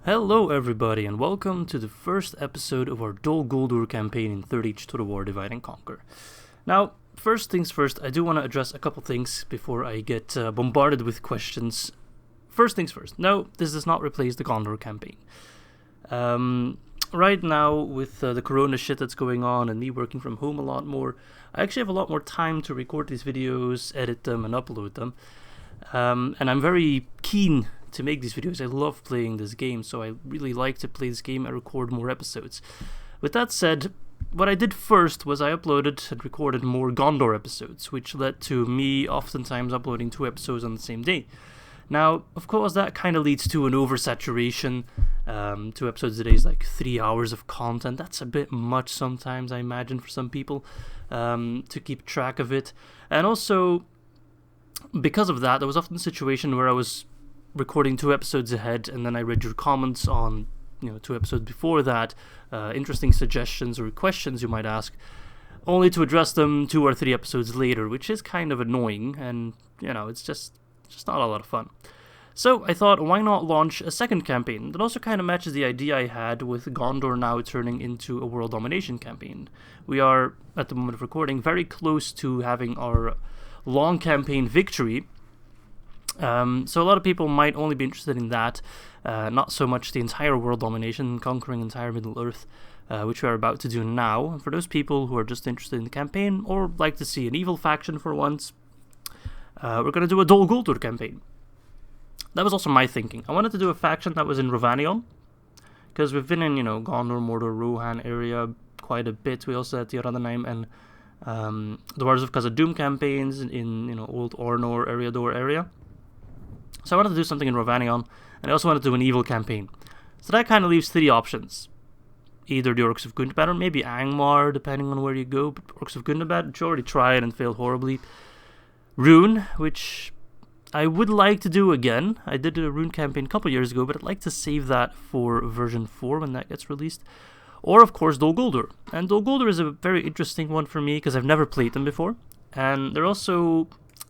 Hello everybody and welcome to the first episode of our Dol Guldur campaign in Third Age Total War Divide and Conquer. Now, first things first, I do want to address a couple things before I get bombarded with questions. First things first, no, this does not replace the Gondor campaign. Right now, with the corona shit that's going on and me working from home a lot more, I actually have a lot more time to record these videos, edit them and upload them. And I'm very keen to make these videos. I love playing this game, so I really like to play this game and record more episodes. With that said, what I did first was I uploaded and recorded more Gondor episodes, which led to me oftentimes uploading 2 episodes on the same day. Now, of course, that kind of leads to an oversaturation. 2 episodes a day is like 3 hours of content. That's a bit much sometimes, I imagine, for some people, to keep track of it. And also, because of that, there was often a situation where I was recording 2 episodes ahead, and then I read your comments on 2 episodes before that, interesting suggestions or questions you might ask, only to address them 2 or 3 episodes later, which is kind of annoying, and it's just not a lot of fun. So I thought, why not launch a second campaign that also kind of matches the idea I had with Gondor now turning into a world domination campaign. We are, at the moment of recording, very close to having our long campaign victory. So a lot of people might only be interested in that, not so much the entire world domination, conquering entire Middle-earth, which we are about to do now. And for those people who are just interested in the campaign, or like to see an evil faction for once, we're going to do a Dol Guldur campaign. That was also my thinking. I wanted to do a faction that was in Rhovanion, because we've been in, Gondor, Mordor, Rohan area quite a bit. We also had the Ar-Adunaim and Dwarves of Khazad-Dûm campaigns in, old Arnor, Eriador area. So I wanted to do something in Rhovanion, and I also wanted to do an evil campaign. So that kind of leaves 3 options. Either the Orcs of Gundabad, or maybe Angmar, depending on where you go. But Orcs of Gundabad, which I already tried and failed horribly. Rhûn, which I would like to do again. I did a Rhûn campaign a couple years ago, but I'd like to save that for version 4 when that gets released. Or, of course, Dol Guldur. And Dol Guldur is a very interesting one for me, because I've never played them before. And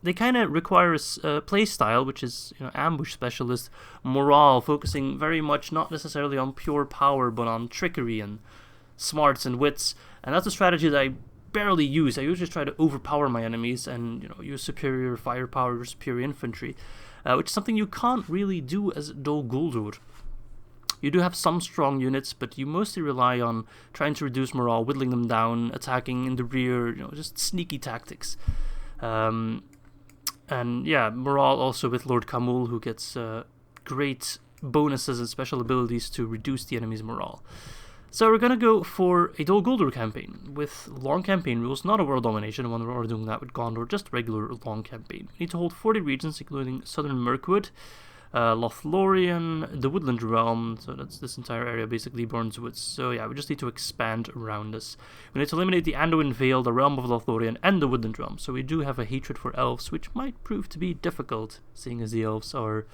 they kind of require a play style, which is ambush specialist, morale, focusing very much not necessarily on pure power, but on trickery and smarts and wits. And that's a strategy that I barely use. I usually try to overpower my enemies and use superior firepower or superior infantry, which is something you can't really do as Dol Guldur. You do have some strong units, but you mostly rely on trying to reduce morale, whittling them down, attacking in the rear, just sneaky tactics. And yeah, morale also with Lord Khamûl, who gets great bonuses and special abilities to reduce the enemy's morale. So we're going to go for a Dol Guldur campaign with long campaign rules, not a world domination one. We're already doing that with Gondor, just regular long campaign. We need to hold 40 regions, including southern Mirkwood, Lothlorien, the Woodland Realm, so that's this entire area, basically Burns Woods. So yeah, we just need to expand around us. We need to eliminate the Anduin Vale, the Realm of Lothlorien, and the Woodland Realm. So we do have a hatred for elves, which might prove to be difficult, seeing as the elves are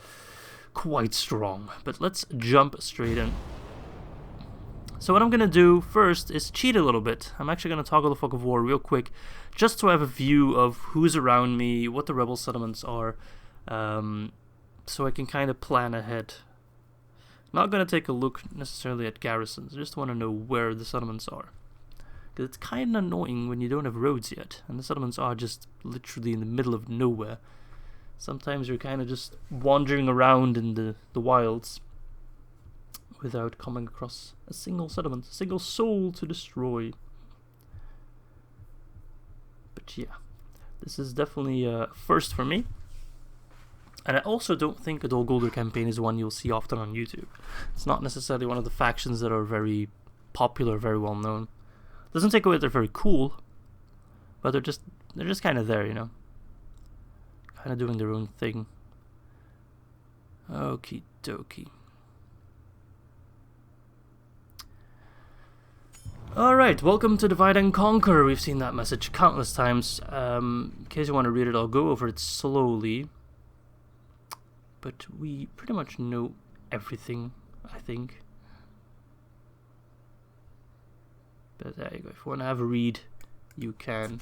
quite strong. But let's jump straight in. So what I'm going to do first is cheat a little bit. I'm actually going to toggle the Fog of War real quick, just to have a view of who's around me, what the rebel settlements are, so I can kind of plan ahead. Not going to take a look necessarily at garrisons, I just want to know where the settlements are. Because it's kind of annoying when you don't have roads yet, and the settlements are just literally in the middle of nowhere. Sometimes you're kind of just wandering around in the wilds without coming across a single settlement, a single soul to destroy. But yeah, this is definitely a first for me. And I also don't think a Dol Guldur campaign is one you'll see often on YouTube. It's not necessarily one of the factions that are very popular, very well known. Doesn't take away that they're very cool, but they're just kind of there, kind of doing their own thing. Okie dokie. Alright, welcome to Divide and Conquer. We've seen that message countless times. In case you want to read it, I'll go over it slowly. But we pretty much know everything, I think. But there you go. If you want to have a read, you can.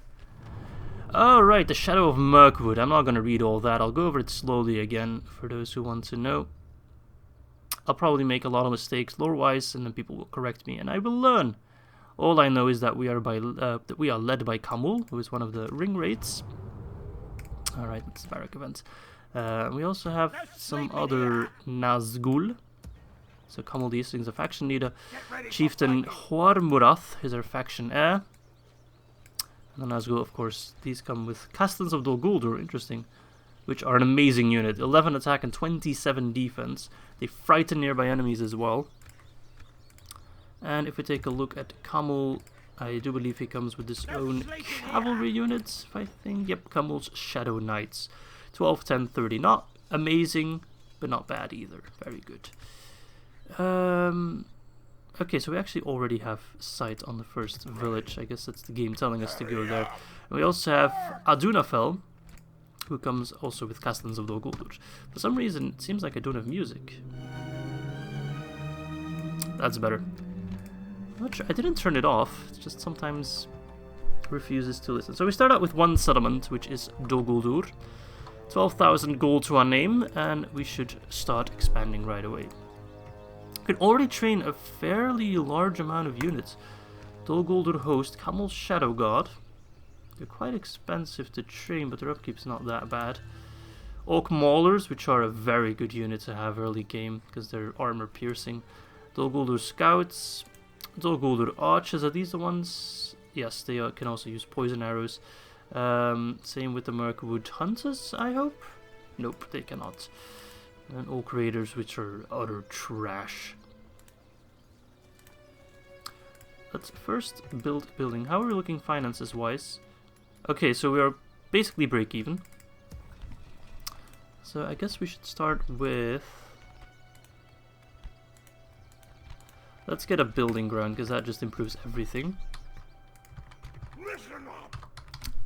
Alright, the Shadow of Mirkwood. I'm not going to read all that. I'll go over it slowly again for those who want to know. I'll probably make a lot of mistakes lore-wise, and then people will correct me, and I will learn. All I know is that we are led by Khamûl, who is one of the ring raids. Alright, that's the barrack event. We also have some other Nazgûl. So Khamûl the Eastling's a faction leader. Chieftain Huarmurath is our faction heir. And the Nazgûl, of course, these come with Castellans of Dol Guldur, interesting, which are an amazing unit. 11 attack and 27 defense. They frighten nearby enemies as well. And if we take a look at Khamûl, I do believe he comes with his own cavalry units, if I think. Yep, Khamûl's Shadow Knights. 12, 10, 30. Not amazing, but not bad either. Very good. Okay, so we actually already have sight on the first village. I guess that's the game telling us to go there. And we also have Ar-Adunaim, who comes also with Castellans of Dol Guldur. For some reason, it seems like I don't have music. That's better. I'm not sure. I didn't turn it off. It just sometimes refuses to listen. So we start out with one settlement, which is Dol Guldur. 12,000 gold to our name, and we should start expanding right away. We can already train a fairly large amount of units. Dol Guldur host, Khamûl's Shadow Guard. They're quite expensive to train, but their upkeep's not that bad. Orc Maulers, which are a very good unit to have early game, because they're armor piercing. Dol Guldur Scouts. Dol Guldur Archers, are these the ones? Yes, they can also use poison arrows. Same with the Mirkwood Hunters, I hope? Nope, they cannot. And Orc Raiders, which are utter trash. Let's first build a building. How are we looking finances wise? Okay, so we are basically break even. So I guess we should start with... Let's get a building ground, because that just improves everything.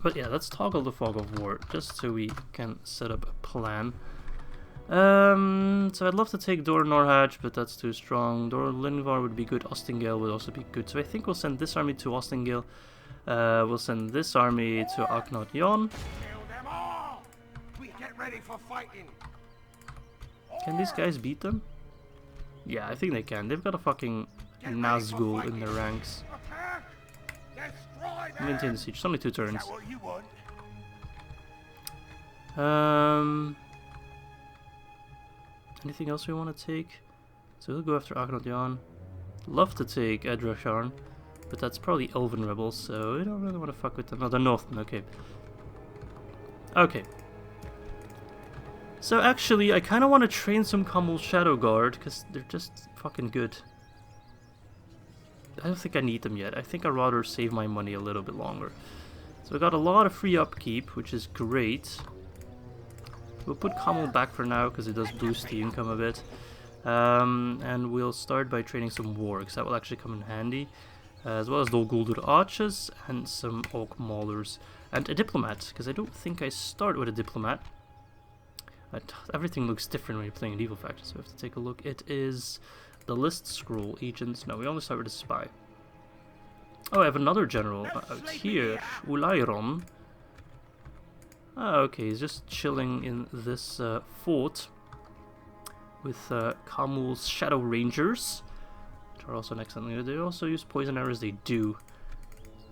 But yeah, let's toggle the Fog of War, just so we can set up a plan. So I'd love to take Dor Norhaj, but that's too strong. Dor Lingvar would be good. Ostingale would also be good. So I think we'll send this army to Ostingale. We'll send this army to Ar-Adunaim. Can these guys beat them? Yeah, I think they can. They've got a fucking Nazgûl in their ranks. Maintain the siege. It's only 2 turns. Anything else we want to take? So we'll go after Ar-Adunaim. Love to take Edrasharn, but that's probably Elven rebels, so we don't really want to fuck with them. No, they're Northmen, okay. Okay. So actually, I kind of want to train some Khamûl Shadow Guard, because they're just fucking good. I don't think I need them yet. I think I'd rather save my money a little bit longer. So I got a lot of free upkeep, which is great. We'll put Khamûl back for now, because it does boost the income a bit. And we'll start by training some Wargs. That will actually come in handy. As well as Dol Guldur Archers and some Orc Maulers. And a Diplomat, because I don't think I start with a Diplomat. Everything looks different when you're playing Medieval Factions, so we have to take a look. It is the list scroll, agents. No, we only start with a spy. Oh, I have another general out here, Ulairon. Oh, okay, he's just chilling in this fort with Khamûl's Shadow Rangers, which are also an excellent unit. They also use poison arrows, they do.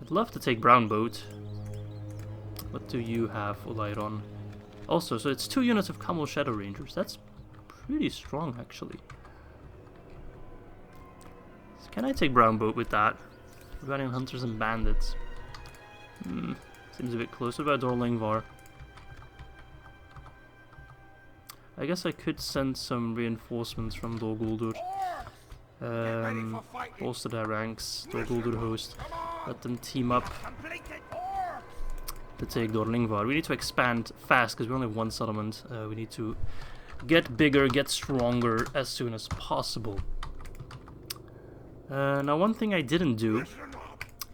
I'd love to take Brown Boat. What do you have, Ulairon? Also, so it's 2 units of Khamûl Shadow Rangers. That's pretty strong, actually. So can I take Brown Boat with that? Rebellion Hunters and Bandits. Seems a bit close. What about Dor Lingvar? I guess I could send some reinforcements from Dol Guldur. Bolster their ranks. Dol Guldur host. Let them team up to take Dor Lingvar. We need to expand fast because we only have 1 settlement. We need to get bigger, get stronger as soon as possible. Now, one thing I didn't do.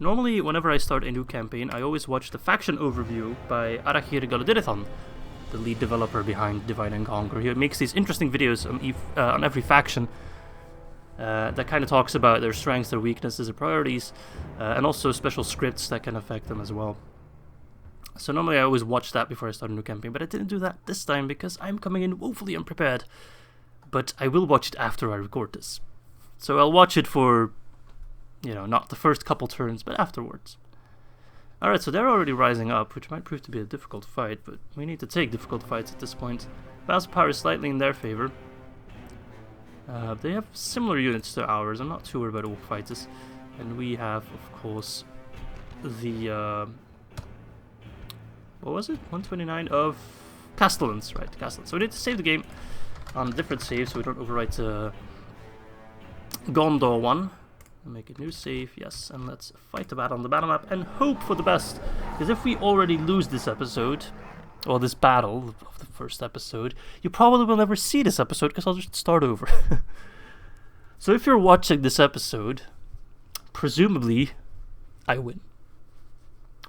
Normally, whenever I start a new campaign, I always watch the faction overview by Arahir Galadiritan, the lead developer behind Divide and Conquer. He makes these interesting videos on every faction that kind of talks about their strengths, their weaknesses, their priorities, and also special scripts that can affect them as well. So normally I always watch that before I start a new campaign, but I didn't do that this time because I'm coming in woefully unprepared. but I will watch it after I record this. So I'll watch it for, you know, not the first couple turns, but afterwards. Alright, so they're already rising up, which might prove to be a difficult fight, but we need to take difficult fights at this point. Battle power is slightly in their favor. They have similar units to ours. I'm not too worried about orc fighters. And we have, of course, the what was it? 129 of Castellans, right? Castellans. So we need to save the game on a different save, so we don't overwrite Gondor one. Make a new save, yes, and let's fight the battle on the battle map and hope for the best. Because if we already lose this episode, or this battle of the first episode, you probably will never see this episode because I'll just start over. So if you're watching this episode, presumably I win.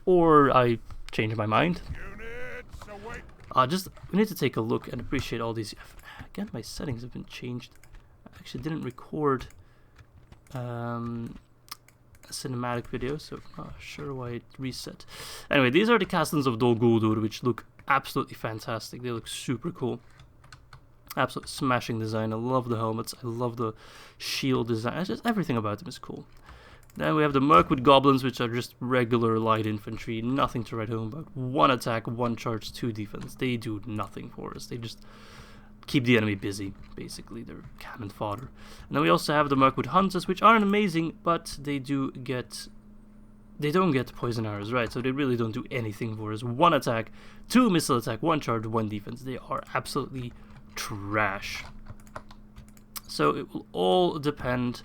Or I change my mind. We need to take a look and appreciate all these. Again, my settings have been changed. I actually didn't record a cinematic video, so I'm not sure why it reset. Anyway, these are the castles of Dol Guldur, which look absolutely fantastic. They look super cool. Absolutely smashing design. I love the helmets. I love the shield design. It's just everything about them is cool. Then we have the Mirkwood goblins, which are just regular light infantry. Nothing to write home about. 1 attack, 1 charge, 2 defense. They do nothing for us. They just keep the enemy busy, basically. They're cannon fodder. And then we also have the Mirkwood hunters, which aren't amazing, but they don't get poison arrows, right? So they really don't do anything for us. 1 attack, 2 missile attack, 1 charge, 1 defense. They are absolutely trash. So it will all depend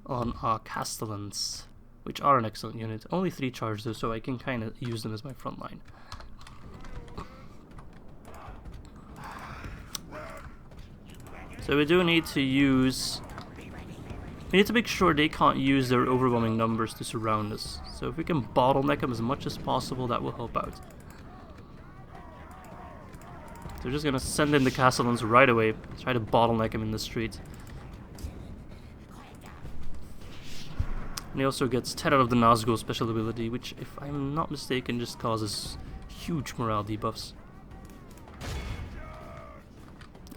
on our Castellans, which are an excellent unit. Only 3 charge though, so I can kind of use them as my front line. So we do need to use... We need to make sure they can't use their overwhelming numbers to surround us. So if we can bottleneck them as much as possible, that will help out. They're just gonna send in the Castellans right away. Try to bottleneck them in the street. And he also gets 10 out of the Nazgul special ability, which, if I'm not mistaken, just causes huge morale debuffs.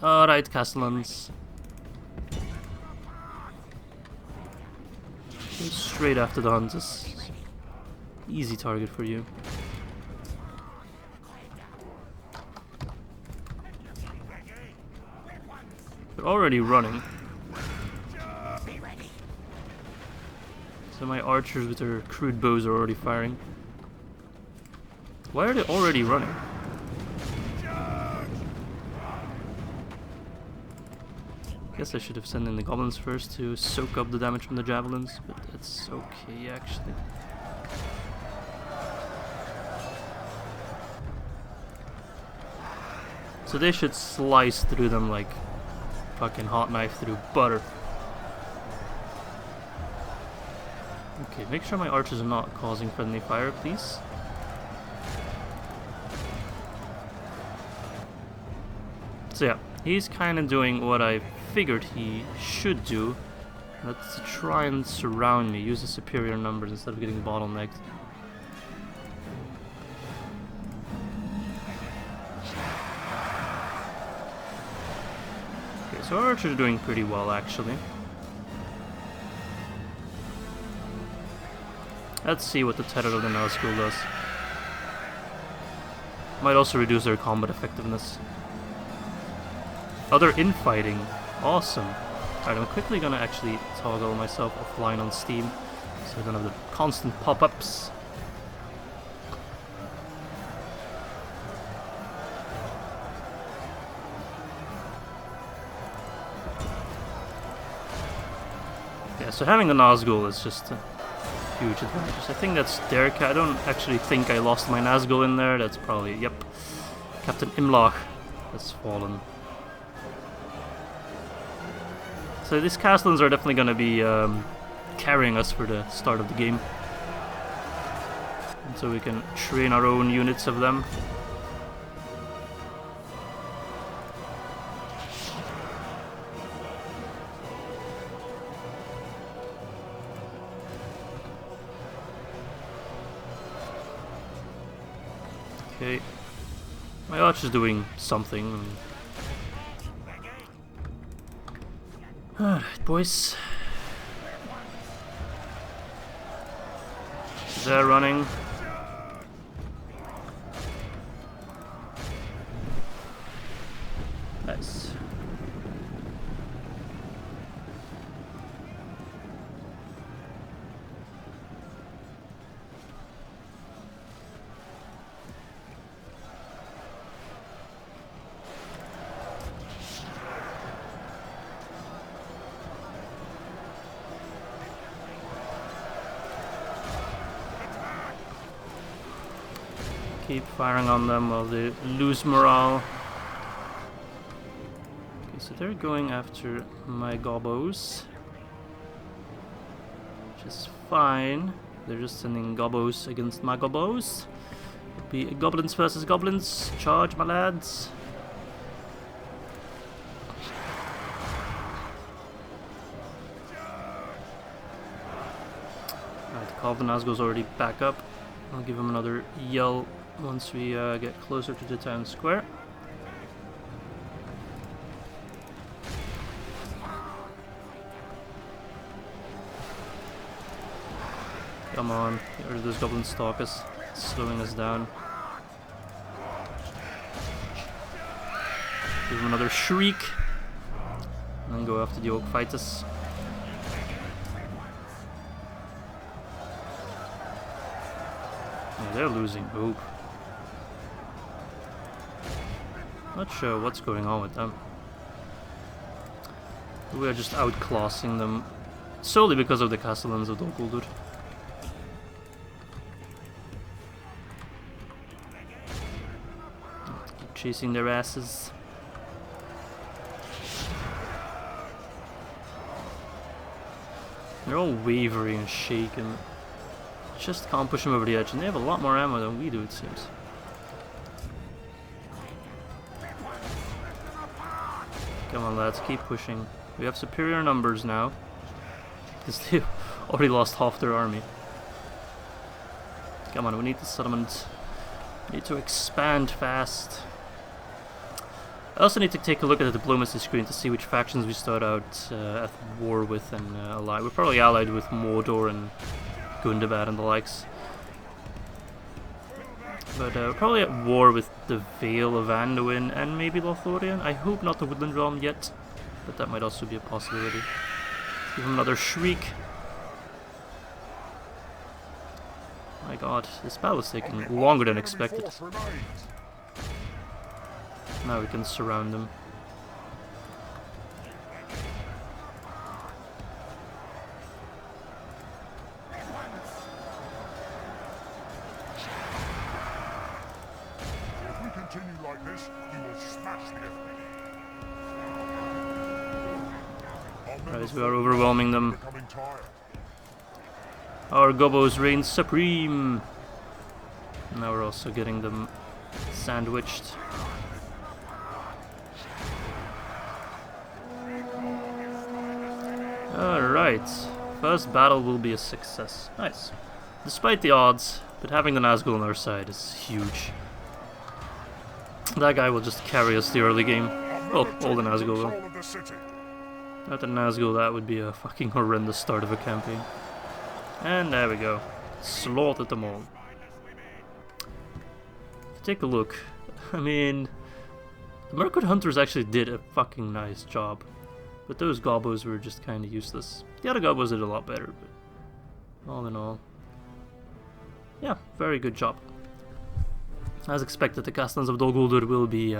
Alright, Castellans. Go straight after the hunters. Easy target for you. They're already running. So my archers with their crude bows are already firing. Why are they already running? Guess I should have sent in the goblins first to soak up the damage from the javelins, but that's okay actually. So they should slice through them like fucking hot knife through butter. Okay, make sure my archers are not causing friendly fire, please. So yeah, he's kind of doing what I figured he should do. Let's try and surround me, use the superior numbers instead of getting bottlenecked. Okay, so our archers are doing pretty well actually. Let's see what the Terror of the Nazgul does. Might also reduce their combat effectiveness. Oh, they're infighting. Awesome. Alright, I'm quickly gonna actually toggle myself offline on Steam so I don't have the constant pop-ups. Yeah, so having a Nazgul is just a huge advantage. I think that's their I don't actually think I lost my Nazgul in there. That's probably, yep. Captain Imlach has fallen. So these Castellans are definitely going to be carrying us for the start of the game. And so we can train our own units of them. Okay. My archer's doing something. Alright, boys. They're running. Nice. Keep firing on them while they lose morale. Okay, so they're going after my gobos, which is fine. They're just sending gobos against my gobos. It'll be goblins versus goblins. Charge, my lads. Alright, Call of the Nazgul's already back up. I'll give him another yell once we get closer to the town square. Come on, get rid of those goblin stalkers, slowing us down. Give him another shriek, and then go after the orc fighters. Yeah, they're losing hope. Not sure what's going on with them. We are just outclassing them solely because of the castellans of Dol Guldur. Keep chasing their asses. They're all wavering and shaking. Just can't push them over the edge, and they have a lot more ammo than we do, it seems. Come on, lads, keep pushing. We have superior numbers now, because they've already lost half their army. Come on, we need the settlement. We need to expand fast. I also need to take a look at the diplomacy screen to see which factions we start out at war with and allied. We're probably allied with Mordor and Gundabad and the likes. But we're probably at war with the Vale of Anduin and maybe Lothlorien. I hope not the Woodland Realm yet, but that might also be a possibility. Give him another shriek. My god, this battle is taking longer than expected. Now we can surround them. Right, we are overwhelming them. Our gobos reign supreme. Now we're also getting them sandwiched. Alright, first battle will be a success. Nice. Despite the odds, but having the Nazgul on our side is huge. That guy will just carry us the early game. Well, all the Nazgul will. Not the Nazgul, that would be a fucking horrendous start of a campaign. And there we go. Slaughtered them all. Take a look. I mean, the Mirkwood Hunters actually did a fucking nice job. But those gobos were just kind of useless. The other gobos did a lot better, but all in all, yeah, very good job. As expected, the Castellans of Dol Guldur will be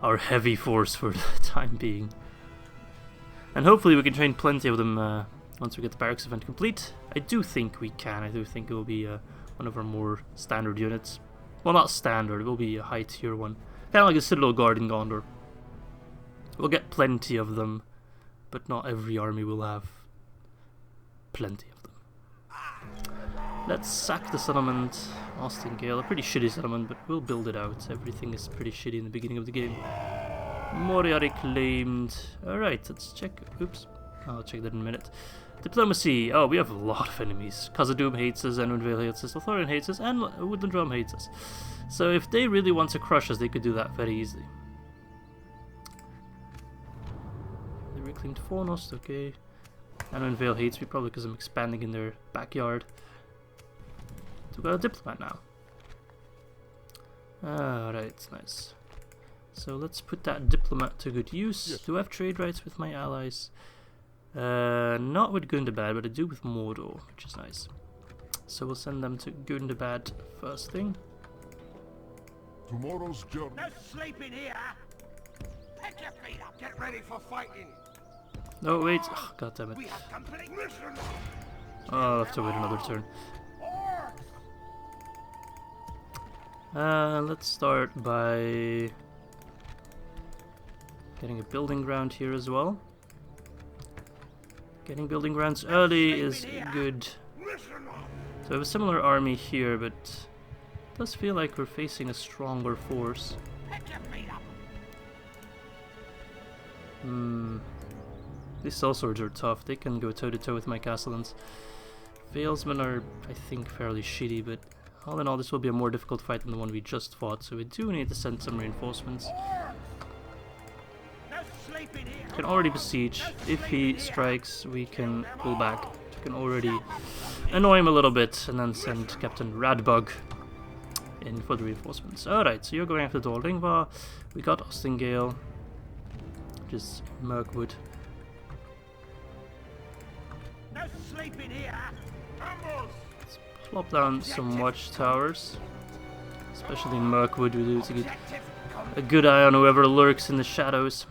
our heavy force for the time being. And hopefully we can train plenty of them once we get the barracks event complete. I do think we can. I do think it will be one of our more standard units. Well, not standard, it will be a high tier one. Kind of like a Citadel Guard in Gondor. We'll get plenty of them, but not every army will have plenty of them. Let's sack the settlement. Austin Gale, a pretty shitty settlement, but we'll build it out. Everything is pretty shitty in the beginning of the game. Moriarty claimed. Alright, let's check. Oops. I'll check that in a minute. Diplomacy. Oh, we have a lot of enemies. Khazad-Dûm hates us, Enwinvale hates us, Lothlorien hates us, and Woodland Realm hates us. So if they really want to crush us, they could do that very easily. They reclaimed Fornost, okay. I know Vale hates me, probably because I'm expanding in their backyard. So we got a diplomat now. Alright, nice. So let's put that diplomat to good use. Yes. Do I have trade rights with my allies? Not with Gundabad, but I do with Mordor, which is nice. So we'll send them to Gundabad first thing. Tomorrow's journey. No sleeping here! Pick your feet up! Get ready for fighting! No, wait. Oh, God damn it. We have complete mission! Oh, I'll have to wait another turn. Let's start by getting a building ground here as well. Getting building grounds early is good. So I have a similar army here, but it does feel like we're facing a stronger force. These sellswords are tough. They can go toe-to-toe with my castellans. Valesmen are, I think, fairly shitty, but all in all this will be a more difficult fight than the one we just fought, so we do need to send some reinforcements. Can already besiege. If he strikes, we can pull back. We can already annoy him a little bit and then send Captain Radbug in for the reinforcements. Alright, so you're going after Dol Guldur. We got Ostingale, which is Mirkwood. No sleeping here. Let's plop down some watchtowers, especially in Mirkwood. We do to get a good eye on whoever lurks in the shadows.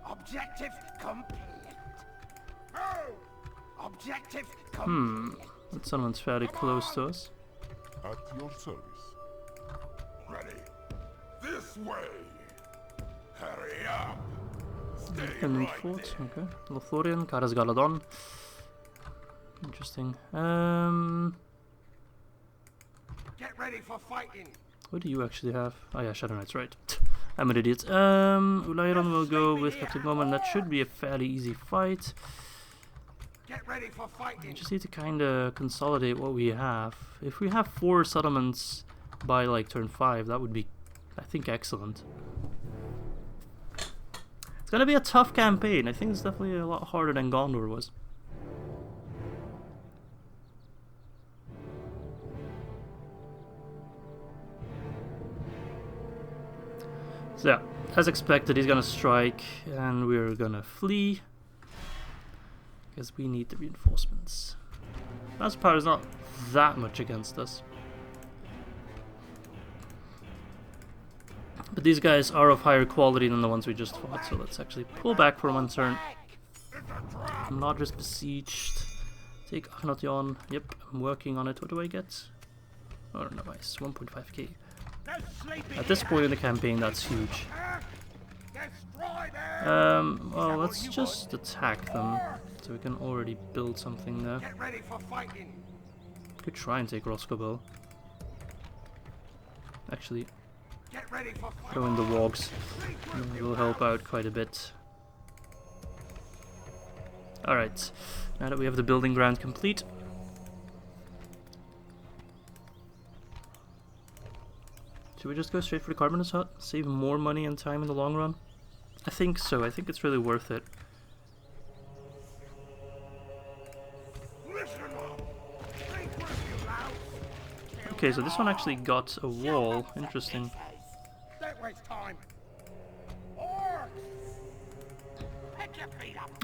Objective complete. Oh! Objective complete. That someone's fairly close to us. At your service. Ready. This way. Hurry up. Stay right Fort, okay. Lothorian, Khazad-Dûm. Interesting. Get ready for fighting. What do you actually have? Oh yeah, Shadow Knights, right. I'm an idiot. Ulairon will go with Captain Moment. That should be a fairly easy fight. Get ready for fighting. We just need to kind of consolidate what we have. If we have 4 settlements by like turn 5, that would be, I think, excellent. It's gonna be a tough campaign. I think it's definitely a lot harder than Gondor was. So yeah, as expected, he's gonna strike, and we're gonna flee because we need the reinforcements. Mass power is not that much against us, but these guys are of higher quality than the ones we just fought. So let's actually pull back for 1 turn. I'm not just besieged. Take Ar-Adunaim. Yep, I'm working on it. What do I get? Oh, nice, 1.5k. At this point in the campaign, that's huge. Well, let's just attack them, so we can already build something there. Could try and take Roscoe. Actually, throw in the Wargs. It will help out quite a bit. Alright, now that we have the building ground complete, should we just go straight for the Carpenter's Hut? Save more money and time in the long run? I think so. I think it's really worth it. Okay, so this one actually got a wall. Interesting.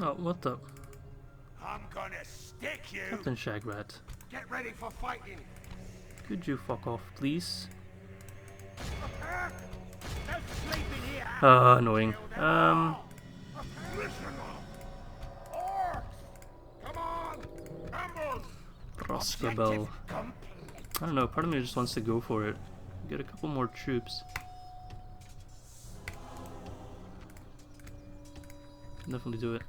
Oh, what the? I'm gonna stick you. Captain Shagrat. Get ready for fighting. Could you fuck off, please? Annoying. Roscoe. I don't know, part of me just wants to go for it. Get a couple more troops. Can definitely do it.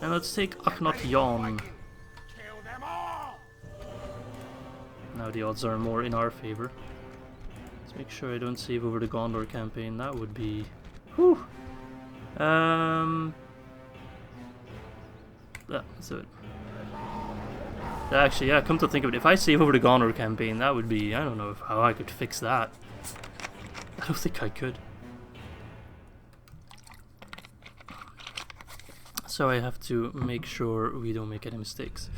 And let's take Ar-Adunaim. Now the odds are more in our favor. Let's make sure I don't save over the Gondor campaign. That would be... Whew! Yeah, let's do it. Actually, yeah, come to think of it, if I save over the Gondor campaign, that would be... I don't know how I could fix that. I don't think I could. So I have to make sure we don't make any mistakes.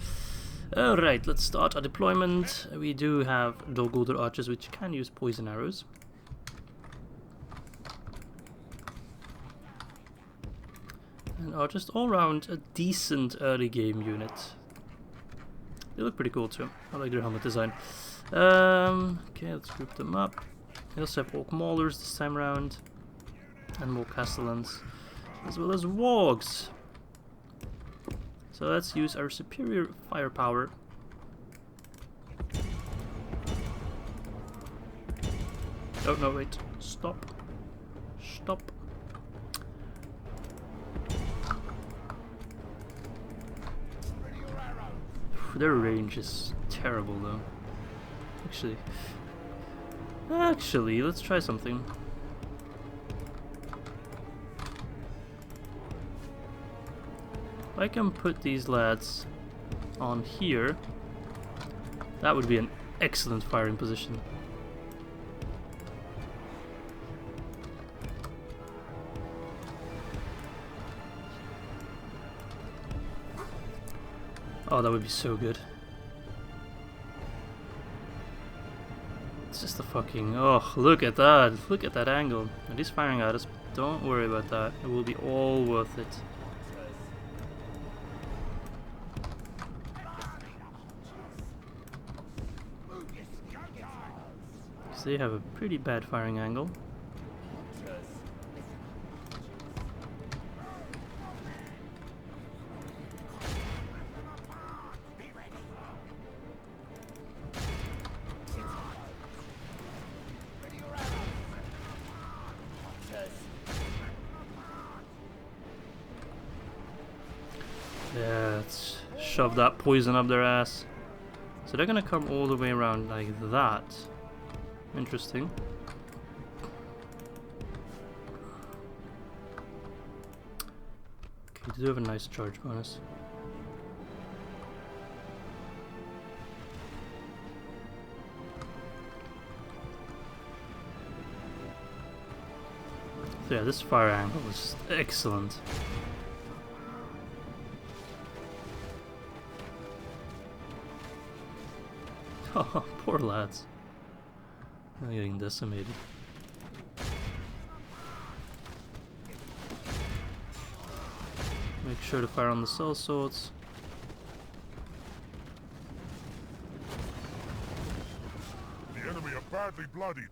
Alright, let's start our deployment. We do have Dol Guldur archers which can use poison arrows. And are just all round a decent early game unit. They look pretty cool too. I like their helmet design. Okay, let's group them up. We also have Orc Maulers this time around. And more Castellans. As well as Wargs. So let's use our superior firepower. Oh no, wait. Stop. Stop. Their range is terrible though. Actually, let's try something. If I can put these lads on here, that would be an excellent firing position. Oh, that would be so good. It's just a fucking... Oh, look at that! Look at that angle. At least firing at us. Don't worry about that. It will be all worth it. So they have a pretty bad firing angle. Yeah, let's shove that poison up their ass. So they're gonna come all the way around like that. Interesting. Okay, they do have a nice charge bonus. So yeah, this fire angle is excellent. Oh, poor lads. They're getting decimated. Make sure to fire on the cell swords. The enemy are badly bloodied.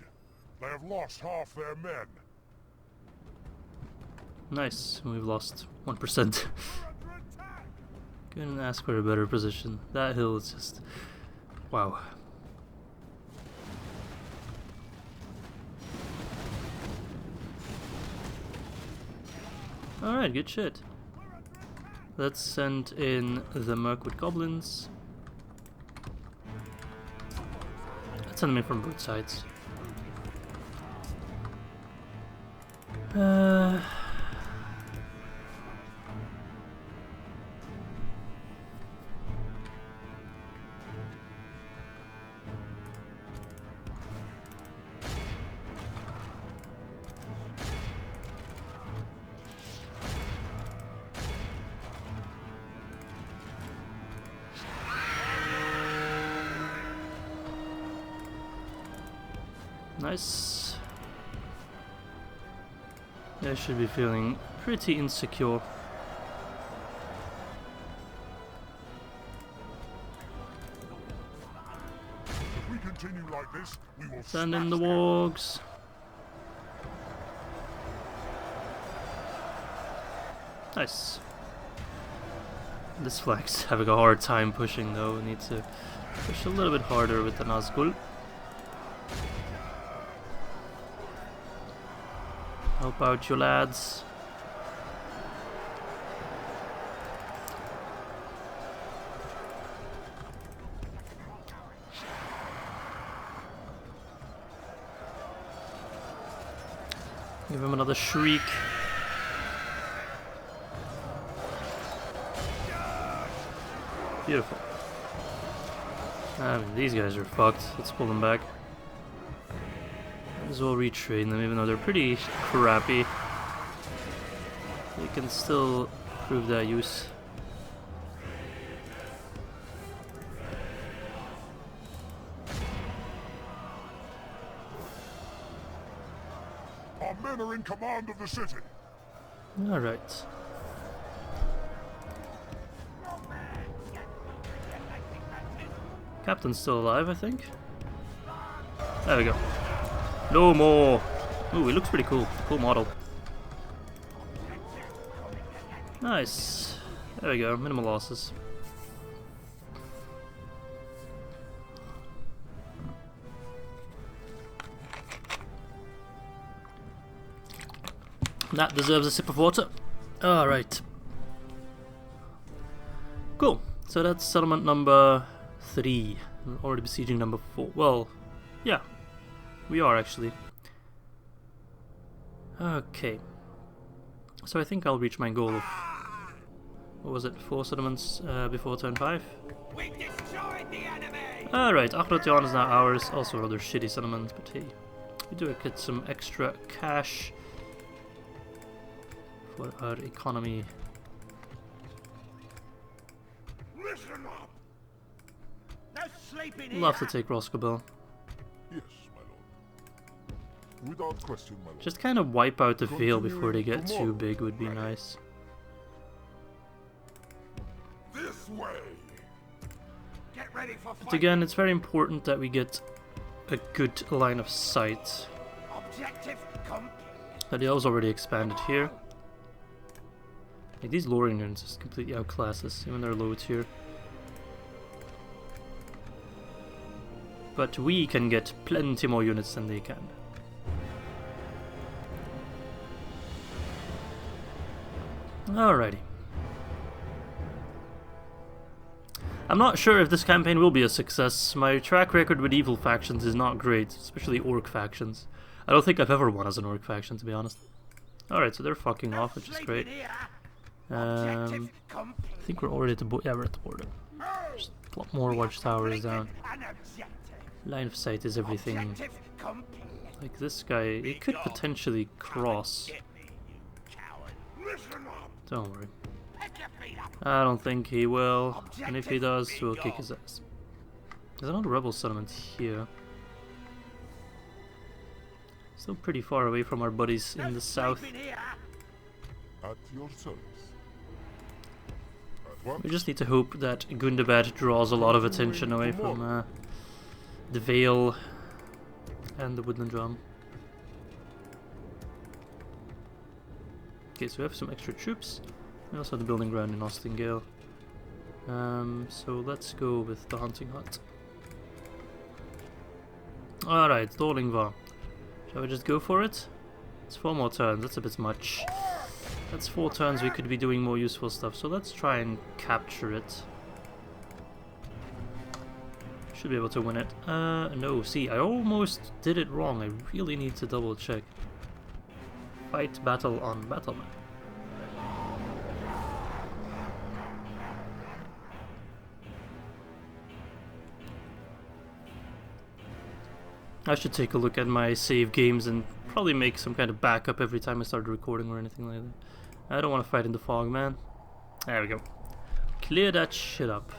They have lost half their men. Nice, we've lost 1%. Couldn't ask for a better position. That hill is just... wow. Alright, good shit. Let's send in the Mirkwood goblins. Let's send them in from both sides. Nice. I should be feeling pretty insecure. If we continue like this, we will Send in the smash them. wargs. Nice. This flag's having a hard time pushing though. We need to push a little bit harder with the Nazgul. Help out you lads. Give him another shriek. Beautiful. I mean, these guys are fucked. Let's pull them back. as well retrain them, even though they're pretty crappy. They can still prove their use. Our men are in command of the city. Alright. Captain's still alive, I think. There we go. No more! Ooh, he looks pretty cool. Cool model. Nice. There we go, minimal losses. That deserves a sip of water. Alright. Cool. So that's settlement number 3. We're already besieging number 4. Well, yeah. We are actually. Okay. So I think I'll reach my goal of... what was it? 4 settlements before turn 5? We destroyed the enemy! Alright, Ar-Adunaim is now ours. Also rather shitty settlements, but hey. We do get some extra cash for our economy. Listen up! No sleeping here! Love to take Roscoe. Yes, my lord. Without question, my lord. Just kind of wipe out the Vale before they get too big would be nice. This way! Get ready for But fight! again, it's very important that we get a good line of sight. Objective complete. But the elves already expanded here. Like, these lowering units just completely outclass us, even their low tier. But we can get plenty more units than they can. Alrighty. I'm not sure if this campaign will be a success. My track record with evil factions is not great, especially orc factions. I don't think I've ever won as an orc faction, to be honest. Alright, so they're fucking off, which is great. I think we're already at the border. Yeah, we're at the border. Just plop more watchtowers down. Line of sight is everything. Like this guy, he could potentially cross. Don't worry. I don't think he will. And if he does, we'll kick his ass. There's another rebel settlement here. Still pretty far away from our buddies in the south. At your service. We just need to hope that Gundabad draws a lot of attention away from the Vale and the Woodland Drum. Okay, so we have some extra troops. We also have the building ground in Ostingale. So let's go with the hunting hut. Alright, Dorlingvar. Shall we just go for it? It's 4 more turns, that's a bit much. That's 4 turns we could be doing more useful stuff, so let's try and capture it. Should be able to win it. No, see, I almost did it wrong. I really need to double check. Fight battle on battle map. I should take a look at my save games and probably make some kind of backup every time I start recording or anything like that. I don't want to fight in the fog, man. There we go. Clear that shit up.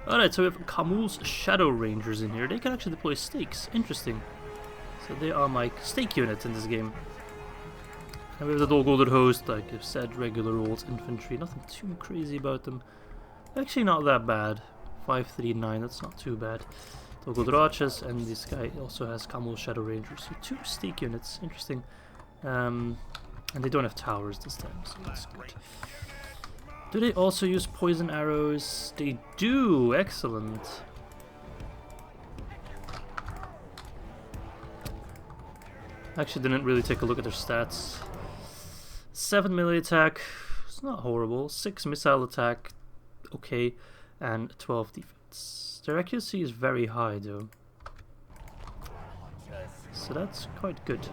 Alright, so we have Khamul's Shadow Rangers in here. They can actually deploy stakes. Interesting. So they are my stake unit in this game. And we have the Dol Guldur host, like I've said, regular old infantry. Nothing too crazy about them. Actually not that bad. 539, that's not too bad. Dol Guldur archers, and this guy also has Khamul's Shadow Rangers. So 2 stake units. Interesting. And they don't have towers this time, so that's good. Do they also use poison arrows? They do! Excellent. Actually didn't really take a look at their stats. 7 melee attack, it's not horrible. 6 missile attack, okay. And 12 defense. Their accuracy is very high though. So that's quite good.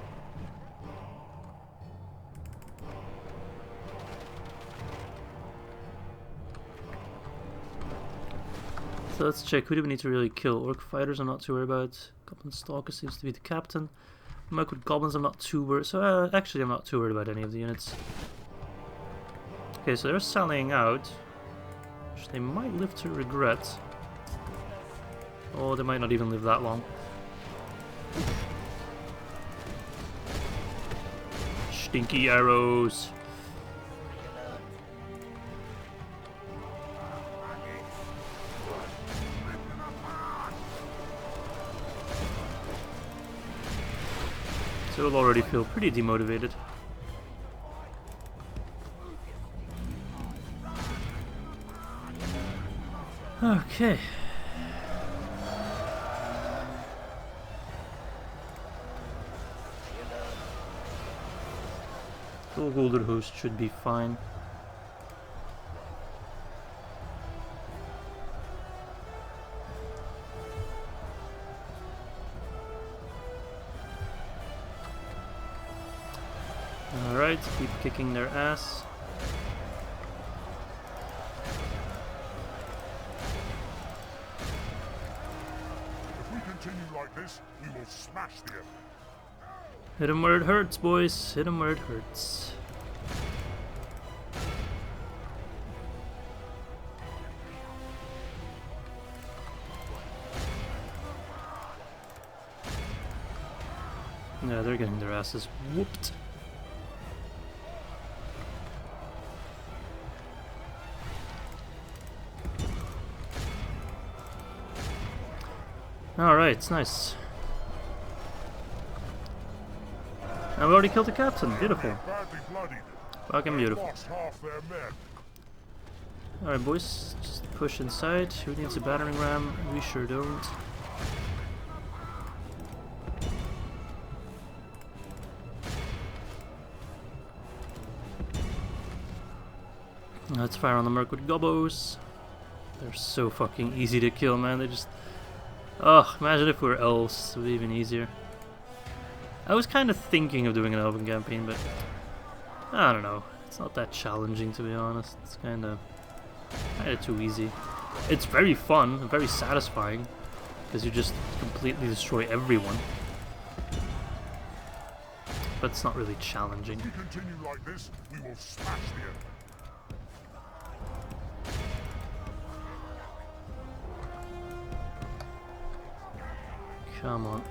So let's check, who do we need to really kill? Orc fighters I'm not too worried about. Goblin Stalker seems to be the captain. Mirkwood goblins I'm not too worried. So actually I'm not too worried about any of the units. Okay, so they're selling out, which they might live to regret. Oh, they might not even live that long. Stinky arrows. So we'll already feel pretty demotivated. Okay. Dol Guldur host should be fine. Alright, keep kicking their ass. If we continue like this, we will smash the enemy. Hit him where it hurts, boys. Hit him where it hurts. Yeah, they're getting their asses whooped. Alright, it's nice. And we already killed the captain. Beautiful. Badly bloodied. Fucking beautiful. Lost half their men. Alright, boys. Just push inside. Who needs a battering ram? We sure don't. Let's fire on the Mirkwood gobbos. They're so fucking easy to kill, man. They just... Oh, imagine if we were elves. It would be even easier. I was kind of thinking of doing an elven campaign, but... I don't know. It's not that challenging, to be honest. It's kind of too easy. It's very fun and very satisfying, because you just completely destroy everyone. But it's not really challenging. If we continue like this, we will smash the enemy. Come on.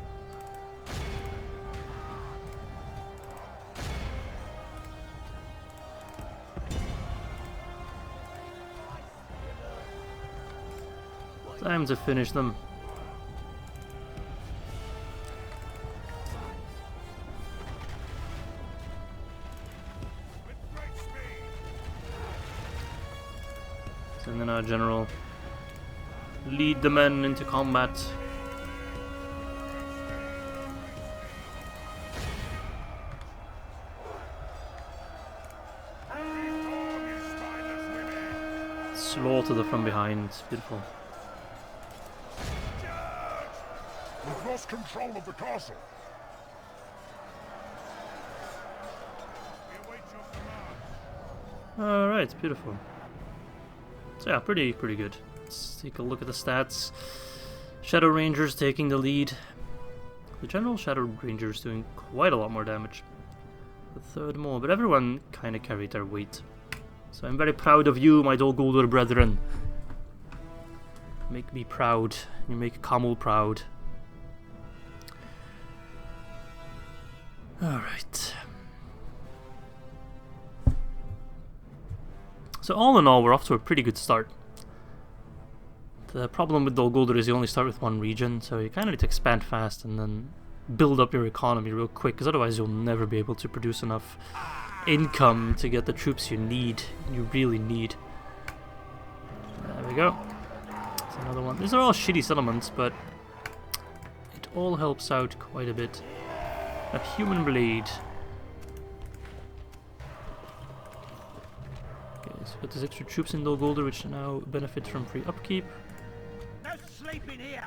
Time to finish them. And then our general lead the men into combat. Slaughter them from behind. It's beautiful. We've lost control of the castle. Alright, beautiful. So yeah, pretty good. Let's take a look at the stats. Shadow Rangers taking the lead. The general Shadow Ranger is doing quite a lot more damage. The third more, but everyone kind of carried their weight. So I'm very proud of you, my Dol Guldur brethren. Make me proud. You make Kamul proud. Alright. So all in all, we're off to a pretty good start. The problem with Dol Guldur is you only start with one region, so you kind of need to expand fast and then build up your economy real quick, because otherwise you'll never be able to produce enough income to get the troops you really need. There we go. That's another one. These are all shitty settlements, but it all helps out quite a bit. A human blade. Okay, so got these extra troops in Dol Guldur, which now benefit from free upkeep. No sleeping here.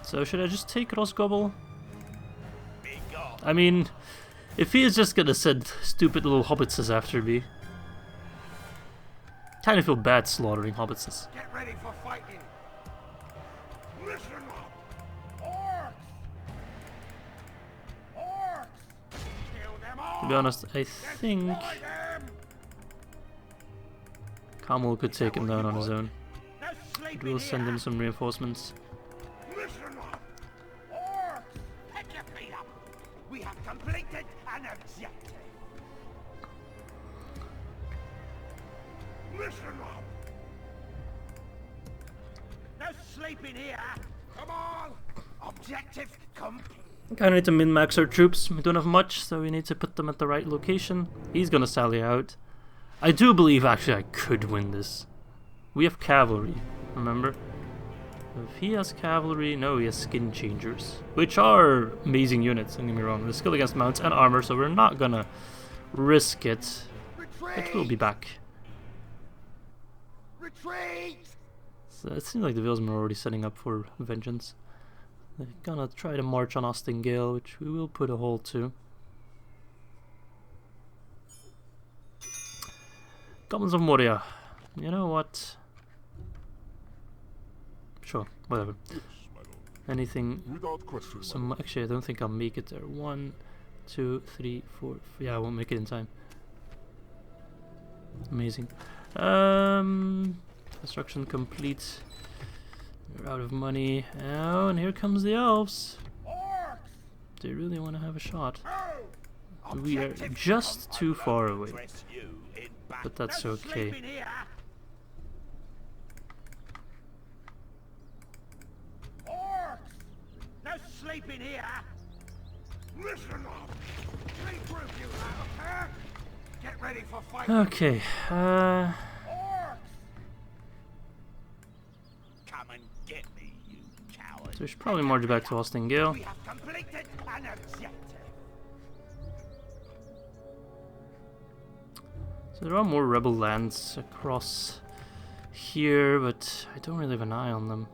So should I just take Rosgobble? I mean, if he is just gonna send stupid little hobbitses after me, kind of feel bad slaughtering hobbitses. Get ready for fighting. Listen up. To be honest, I think Kamal could take him down on his own. But we'll send him some reinforcements. Listen up! Orcs! Pick your feet up! We have completed an objective! Listen up! No sleeping here! Come on! Objective complete! Kinda need to min-max our troops. We don't have much, so we need to put them at the right location. He's gonna sally out. I do believe actually I could win this. We have cavalry, remember? If he has cavalry, no, he has skin changers, which are amazing units, don't get me wrong. They're skill against mounts and armor, so we're not gonna risk it. But we'll be back. Retreat! So it seems like the Veilsmen are already setting up for vengeance. They're gonna try to march on Ostingale, which we will put a halt to. Goblins of Moria. You know what? Sure, whatever. Anything. Without question. Some actually, I don't think I'll make it there. 1, 2, 3, 4. Yeah, I won't make it in time. Amazing. Construction complete. We're out of money. Oh, and here comes the elves. Orcs! They really want to have a shot. Oh! We are just too far away. But that's okay. Orcs! No sleeping here! Listen up! Regroup, you loud. Get ready for fighting! Okay, Orcs! Come and get me, you coward! so we should probably march back to Ostingale. We have completed an objective! So there are more rebel lands across here, but I don't really have an eye on them.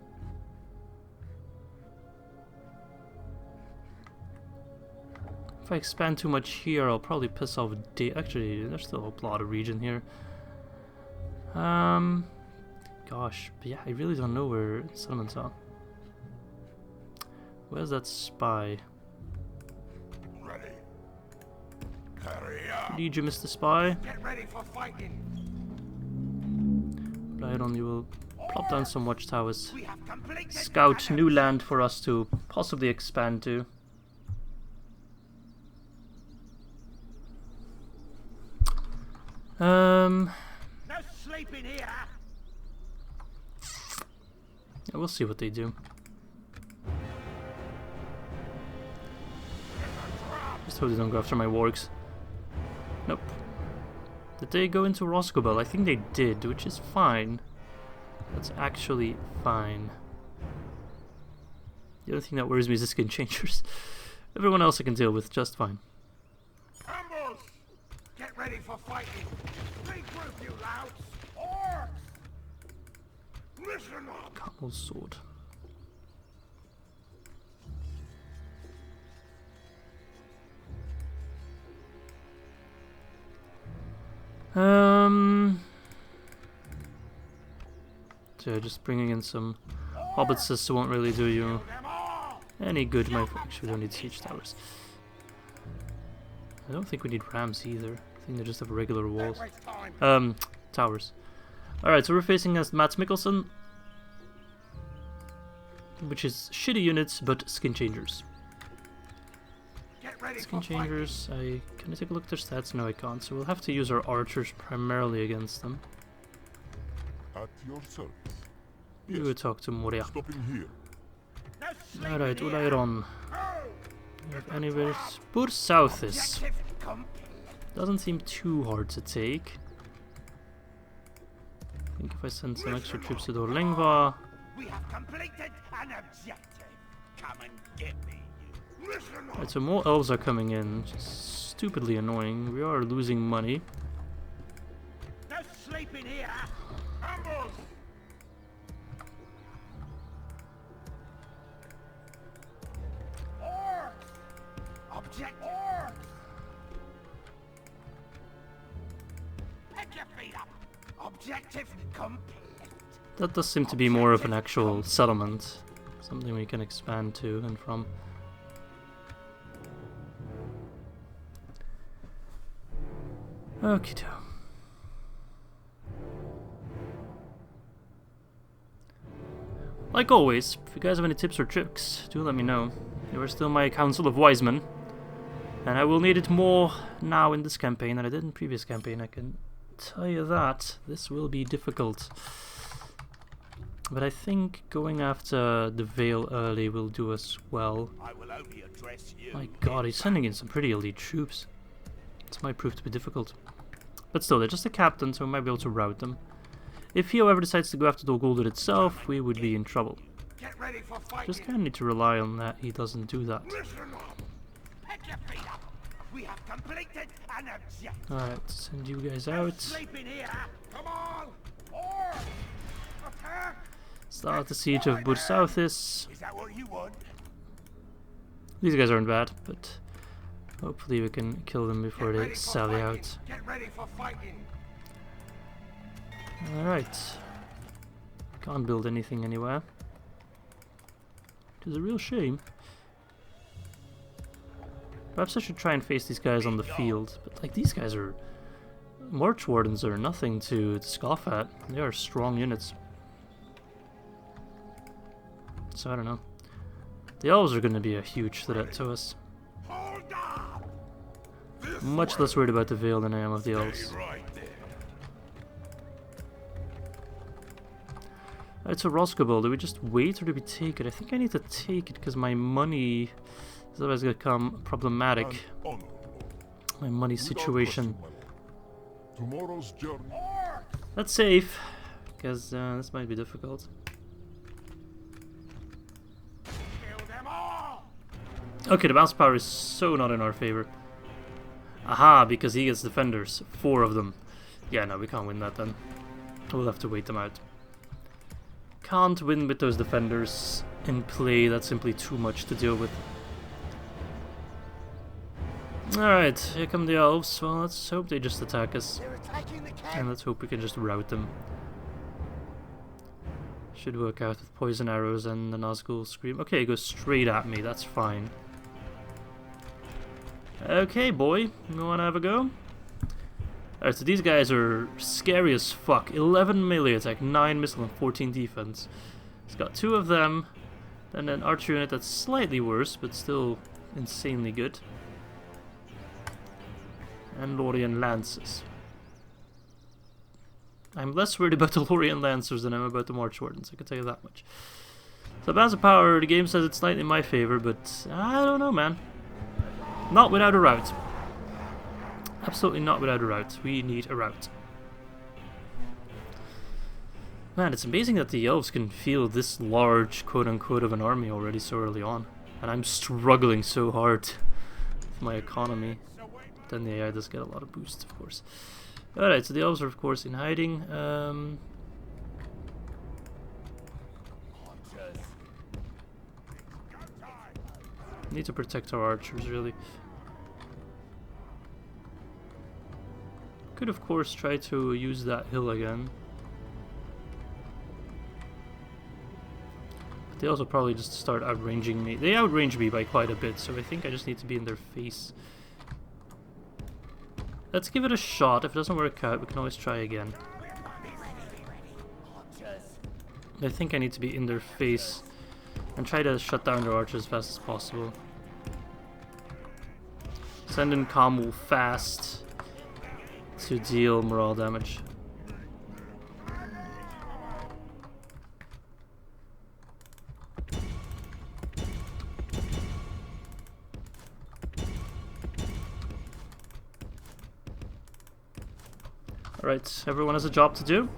If I expand too much here, I'll probably piss off actually, there's still a lot of region here. Gosh, but yeah, I really don't know where settlements are. Where's that spy? Ready. Carry on. Need you, Mr. Spy? Get ready for fighting! Right on, you will plop down some watchtowers. We have completed Scout new land for us to possibly expand to. No sleeping here! Yeah, we'll see what they do. Just hope they don't go after my wargs. Nope. Did they go into Roscobel? I think they did, which is fine. That's actually fine. The only thing that worries me is the skin changers. Everyone else I can deal with just fine. Ambush! Get ready for fighting! Regroup, you louts! Orcs! Listen up! Camel's sword. So just bringing in some hobbitses won't really do you any good, my folks. We don't need siege towers. I don't think we need rams either. I think they just have regular walls. Towers. Alright, so we're facing as Mads Mikkelsen, which is shitty units, but skin changers. Skin changers, can I take a look at their stats? No, I can't, so we'll have to use our archers primarily against them. At your service. We will talk to Moria. Stopping here. Alright, Ulairon. You have anywhere? Poor Southis. Doesn't seem too hard to take. I think if I send some extra troops to Dorlingva. We have completed an objective. Come and get me, you. Listen up. Right, so more elves are coming in, which is stupidly annoying. We are losing money. No sleeping here. Ambush! Orcs! Object orcs! Pick your feet up. Objective complete. That does seem to be more of an actual settlement. Something we can expand to and from. Okie doke. Like always, if you guys have any tips or tricks, do let me know. You are still my council of wise men, and I will need it more now in this campaign than I did in previous campaign. I can tell you that this will be difficult. But I think going after the Vale early will do us well. I will only address you. My god, he's sending in some pretty elite troops. This might prove to be difficult. But still, they're just a captain, so we might be able to rout them. If he, however, decides to go after Dol Guldur itself, we would be in trouble. Get ready for fighting. Just kind of need to rely on that he doesn't do that. Listen up. Pick your feet up. We have completed an objective. Alright, send you guys out. Sleep in here. Come on. Or attack. Start the siege of Bur Southis. Is that what you want? These guys aren't bad, but hopefully we can kill them before Get they ready for sally fighting. out. Get ready for fighting. Alright. Can't build anything anywhere. Which is a real shame. Perhaps I should try and face these guys on the field. But like, these guys are... March Wardens are nothing to scoff at. They are strong units. So I don't know. The elves are going to be a huge threat to us. Hold up. Much less worried about the Vale than I am of the elves. Right there. It's a Roscoe. Do we just wait or do we take it? I think I need to take it because my money is otherwise going to become problematic. My money situation. Tomorrow's journey. That's safe because this might be difficult. Kill them all. Okay, the bounce power is so not in our favor. Aha, because he gets defenders. 4 of them. Yeah, no, we can't win that then. We'll have to wait them out. Can't win with those defenders in play. That's simply too much to deal with. Alright, here come the elves. Well, let's hope they just attack us. They're attacking the camp. And let's hope we can just rout them. Should work out with poison arrows and the Nazgul scream. Okay, he goes straight at me. That's fine. Okay, boy. You wanna have a go? Alright, so these guys are scary as fuck. 11 melee attack, 9 missile, and 14 defense. He's got 2 of them. And an archer unit that's slightly worse, but still insanely good. And Lorien Lancers. I'm less worried about the Lorien Lancers than I'm about the March Wardens, I can tell you that much. So balance of power, the game says it's slightly in my favor, but I don't know, man. Not without a rout. Absolutely not without a rout. We need a rout. Man, it's amazing that the elves can field this large, quote-unquote, of an army already so early on. And I'm struggling so hard with my economy. Then the AI does get a lot of boosts, of course. Alright, so the elves are, of course, in hiding. Need to protect our archers, really. Could, of course, try to use that hill again. But they also probably just start outranging me. They outrange me by quite a bit, so I think I just need to be in their face. Let's give it a shot. If it doesn't work out, we can always try again. I think I need to be in their face and try to shut down their archers as fast as possible. Send in Kamul fast to deal morale damage. Alright, everyone has a job to do.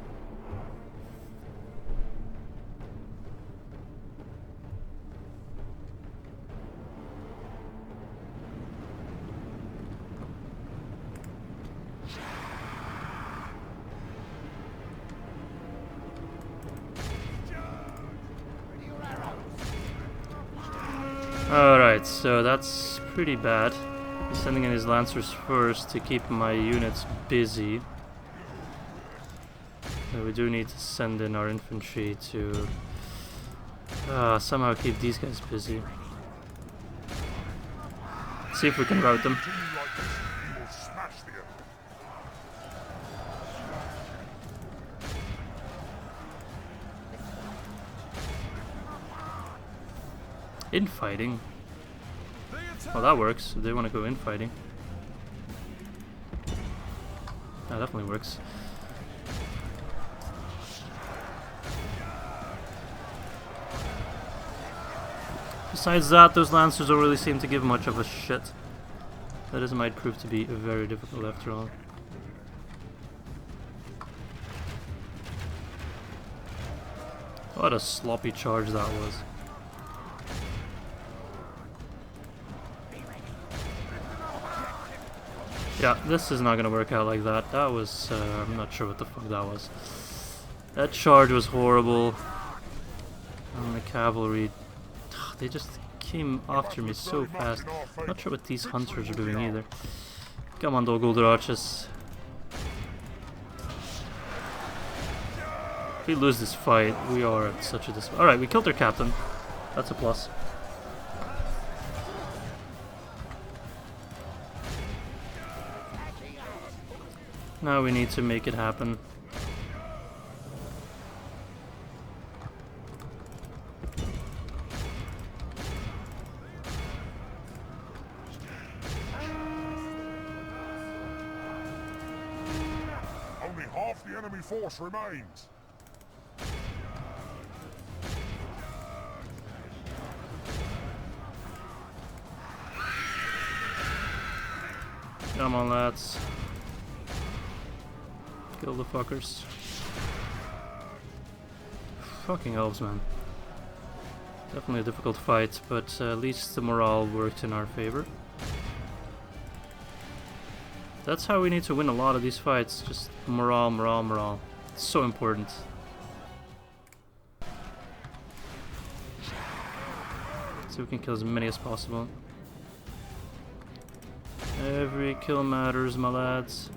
Alright, so that's pretty bad. He's sending in his lancers first to keep my units busy. So we do need to send in our infantry to somehow keep these guys busy. See if we can rout them. Infighting? Well, that works. If they want to go infighting. That definitely works. Besides that, those lancers don't really seem to give much of a shit. That is might prove to be very difficult after all. What a sloppy charge that was. Yeah, this is not gonna work out like that. That was, I'm not sure what the fuck that was. That charge was horrible. And the cavalry, they just came after me so fast. Not sure what these hunters are doing either. Come on, Dol Guldur archers. If we lose this fight, we are at such a Alright, we killed their captain. That's a plus. Now we need to make it happen. Only half the enemy force remains. Come on, lads. Kill the fuckers. Fucking elves, man. Definitely a difficult fight, but at least the morale worked in our favor. That's how we need to win a lot of these fights. Just morale, morale, morale. It's so important. So we can kill as many as possible. Every kill matters, my lads.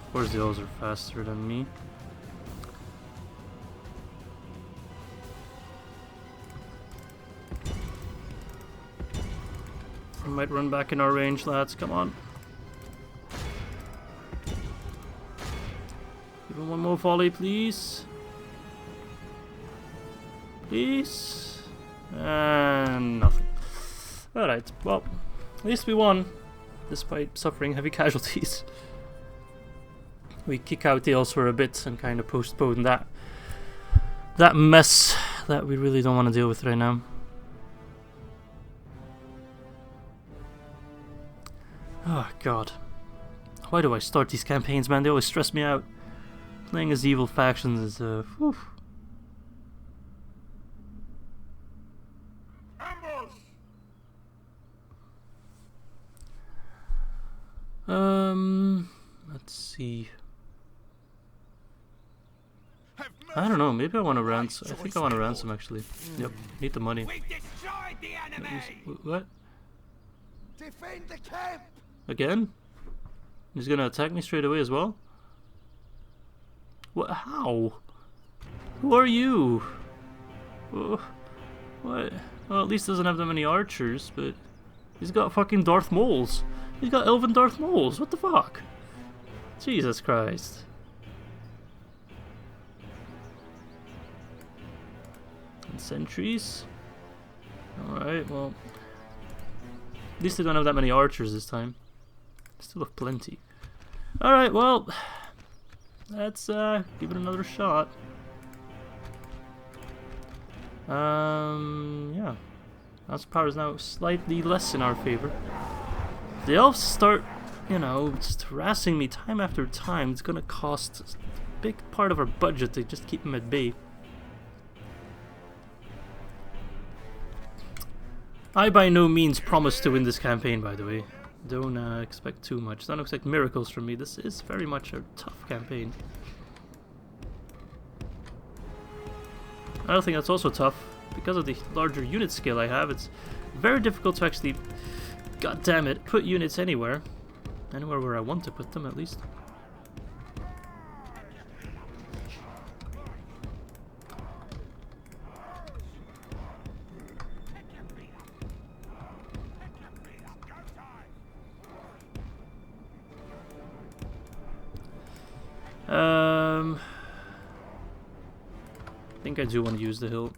Of course the elves are faster than me. We might run back in our range, lads. Come on. Even one more volley, please. Please. And nothing. Alright, well, at least we won, despite suffering heavy casualties. We kick out the elves for a bit and kind of postpone that mess that we really don't want to deal with right now. Oh god. Why do I start these campaigns, man? They always stress me out. Playing as evil factions is whew. Let's see. I don't know, maybe I want to ransom. I think I want to ransom actually. Yep, need the money. We've destroyed the enemy. What? Defend the camp. Again? He's gonna attack me straight away as well? What? How? Who are you? What? Well, at least doesn't have that many archers, but he's got fucking Darth Mauls. He's got elven Darth Mauls. What the fuck? Jesus Christ. And sentries. Alright, well. At least they don't have that many archers this time. Still have plenty. Alright, well. Let's give it another shot. Yeah. House power is now slightly less in our favor. The elves start, you know, just harassing me time after time. It's gonna cost a big part of our budget to just keep them at bay. I by no means promise to win this campaign, by the way. Don't expect too much. Don't expect miracles from me. This is very much a tough campaign. Another thing that's also tough, because of the larger unit scale I have, it's very difficult to actually, god damn it, put units anywhere. Anywhere where I want to put them, at least. I think I do want to use the hill.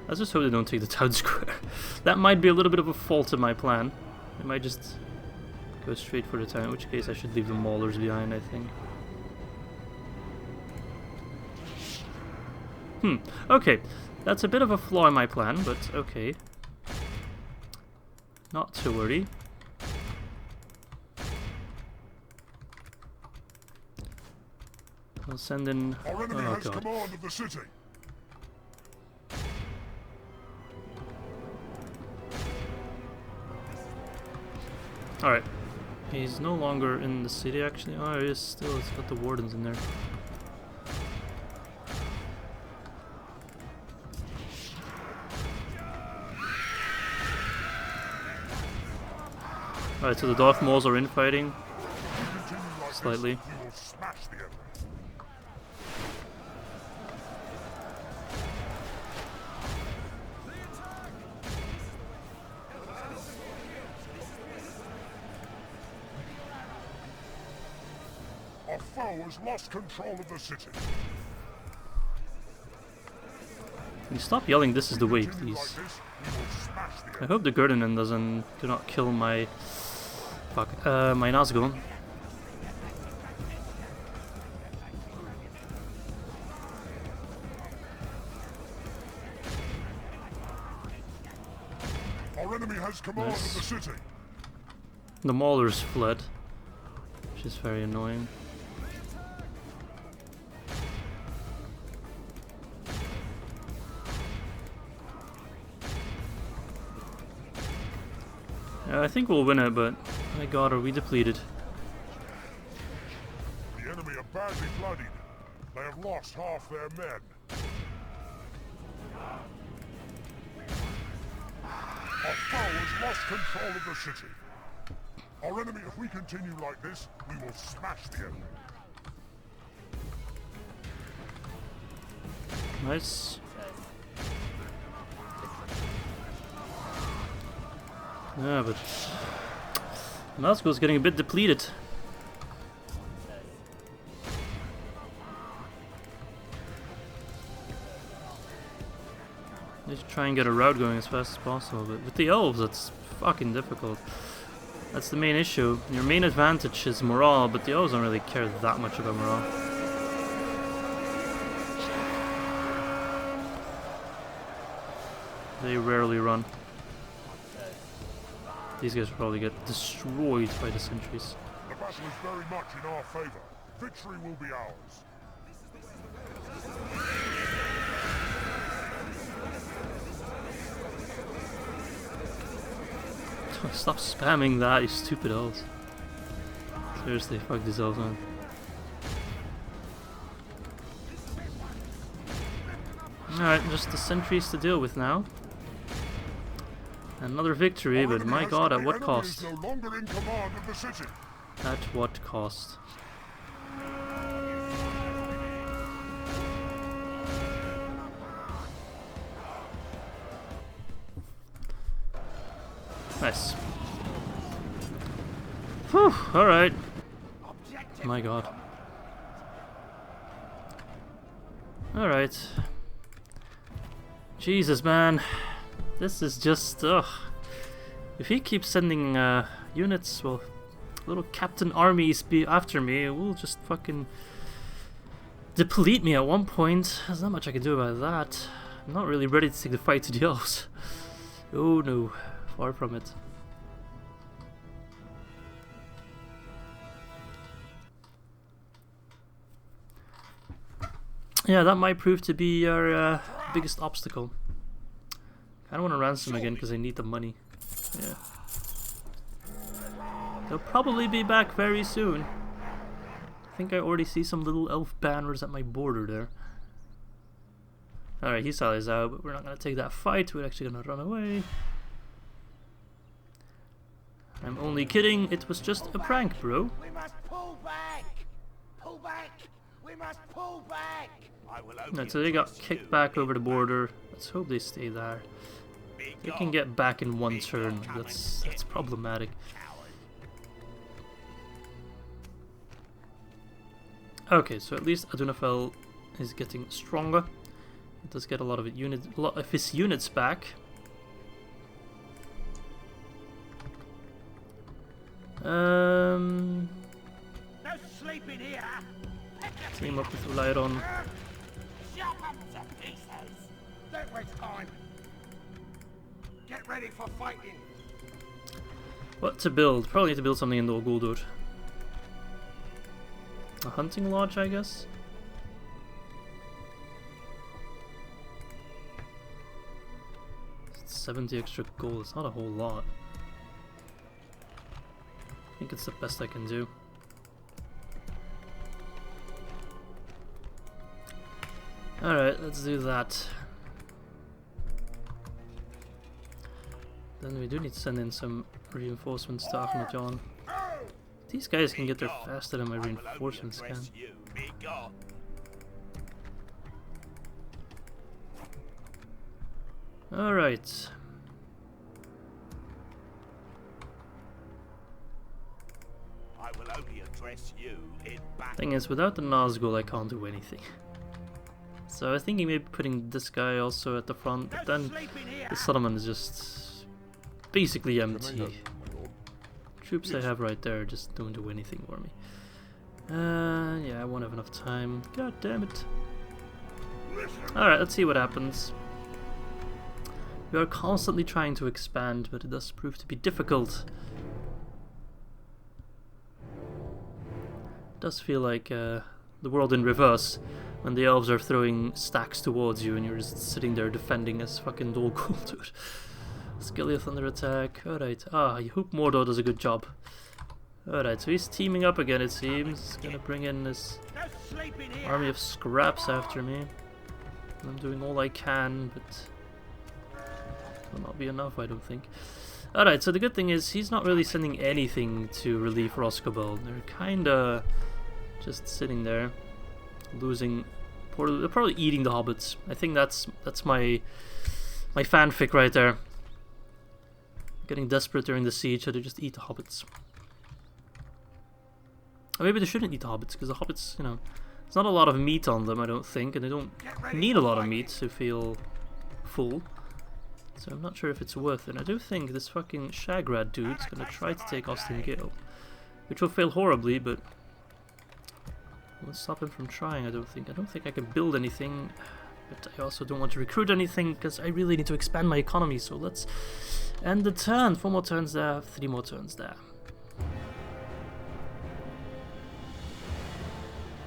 Let's just hope they don't take the town square. That might be a little bit of a fault in my plan. They might just go straight for the town, in which case I should leave the maulers behind, I think. Okay. That's a bit of a flaw in my plan, but okay. Not to worry. I'll send in... Our enemy oh has god. command of the city. Alright. He's no longer in the city actually. Oh, he is still. It's got the wardens in there. Alright, so the Darth Mauls are infighting. Slightly. We will smash the enemy. Our foe has lost control of the city. Can you stop yelling, "This is the way," Continue like please? this, we will smash the I enemy. hope the Gurdinen do not kill my... Fuck. My Nazgul. Our enemy has command Nice. of the city. The Maulers fled, which is very annoying. I think we'll win it, but my god, are we depleted? The enemy are badly bloodied. They have lost half their men. Our foe has lost control of the city. Our enemy, if we continue like this, we will smash the enemy. Nice. Yeah, but Nazgul's getting a bit depleted. Need to try and get a route going as fast as possible, but with the elves it's fucking difficult. That's the main issue. Your main advantage is morale, but the elves don't really care that much about morale. They rarely run. These guys will probably get destroyed by the sentries. The battle is very much in our favor. Victory will be ours. Stop spamming that, you stupid elves. Seriously, fuck these elves, man. Alright, just the sentries to deal with now. Another victory, Our but enemy my has- god, the at what enemy cost? is no longer in command of the city. At what cost? Nice. Whew, alright. My god. Alright. Jesus, man. This is just, ugh. If he keeps sending units, well, little captain armies be after me, it will just fucking deplete me at one point. There's not much I can do about that. I'm not really ready to take the fight to the elves. Oh no, far from it. Yeah, that might prove to be our biggest obstacle. I don't want to ransom again because I need the money. Yeah. They'll probably be back very soon. I think I already see some little elf banners at my border there. Alright, he saw his out, but we're not going to take that fight. We're actually going to run away. I'm only kidding. It was just a prank, bro. We must pull back. Pull back. We must pull back. I will Right, so they got kicked back over the border. Let's hope they stay there. They can get back in one turn. That's problematic. Okay, so at least Adunafel is getting stronger. It does get a lot of his units back. No sleeping here. Team up with Lyron. Chop 'em to pieces. Don't waste time. Get ready for fighting. What to build? Probably need to build something in Dol Guldur. A hunting lodge, I guess. It's 70 extra gold. It's not a whole lot. I think it's the best I can do. Alright, let's do that. Then we do need to send in some reinforcements to Ar-Adunaim. These guys can get there faster than my reinforcements can. Alright. I will only address you in battle. Thing is, without the Nazgul I can't do anything. So I was thinking maybe putting this guy also at the front, but then the settlement is just basically empty. Troops I have right there just don't do anything for me. Yeah, I won't have enough time. God damn it. Alright, let's see what happens. We are constantly trying to expand, but it does prove to be difficult. It does feel like the world in reverse, when the elves are throwing stacks towards you and you're just sitting there defending as fucking Dol Guldur. Skillia Thunder attack. Alright. I hope Mordor does a good job. Alright, so he's teaming up again, it seems. He's gonna bring in this army of scraps after me. I'm doing all I can, but will not be enough, I don't think. Alright, so the good thing is he's not really sending anything to relieve Roscommon. They're kinda just sitting there, losing. They're probably eating the hobbits. I think that's my fanfic right there. Getting desperate during the siege, so they just eat the hobbits. Or maybe they shouldn't eat the hobbits, because the hobbits, you know, there's not a lot of meat on them, I don't think, and they don't need a lot of meat to feel full. So I'm not sure if it's worth it. And I do think this fucking Shagrad dude's gonna try to take Austin Gale, which will fail horribly, but won't stop him from trying, I don't think. I don't think I can build anything, but I also don't want to recruit anything, because I really need to expand my economy, so let's end the turn. 4 more turns there, 3 more turns there.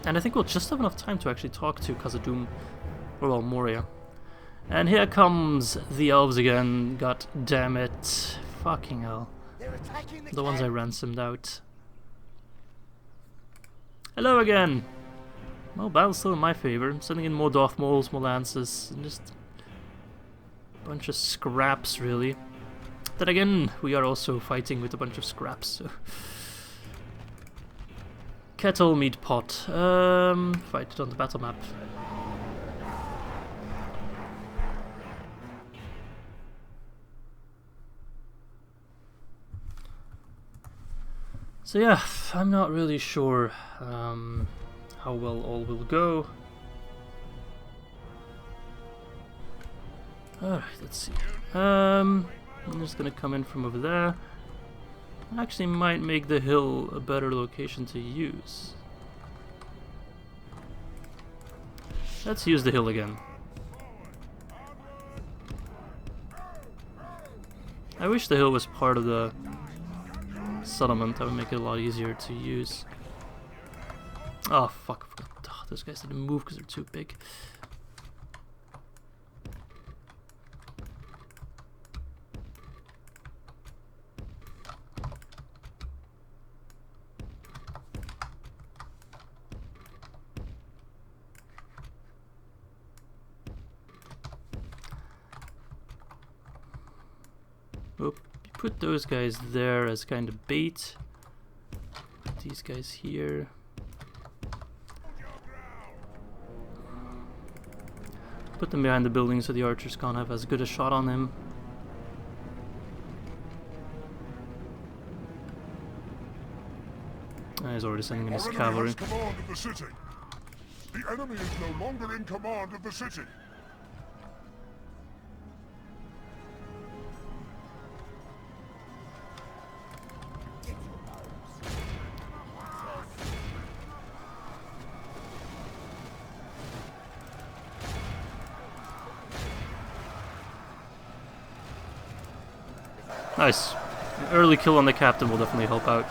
And I think we'll just have enough time to actually talk to Khazad-Dûm, or well, Moria. And here comes the elves again, god damn it. Fucking hell. The ones I ransomed out. Hello again! Well, battle's still in my favour. I'm sending in more Darth Mauls, more Lances, and just a bunch of scraps, really. Then again, we are also fighting with a bunch of scraps, so... Kettle, meat pot. Fight it on the battle map. So yeah, I'm not really sure how well all will go. Alright, let's see. I'm just gonna come in from over there. Actually might make the hill a better location to use. Let's use the hill again. I wish the hill was part of the settlement. That would make it a lot easier to use. Oh fuck, I forgot. Oh, those guys didn't move because they're too big. Oop. Put those guys there as kind of bait. Put these guys here. Put them behind the building so the archers can't have as good a shot on him. He's already sending in his cavalry. Has command of the city. The enemy is no longer in command of the city. Nice. An early kill on the captain will definitely help out.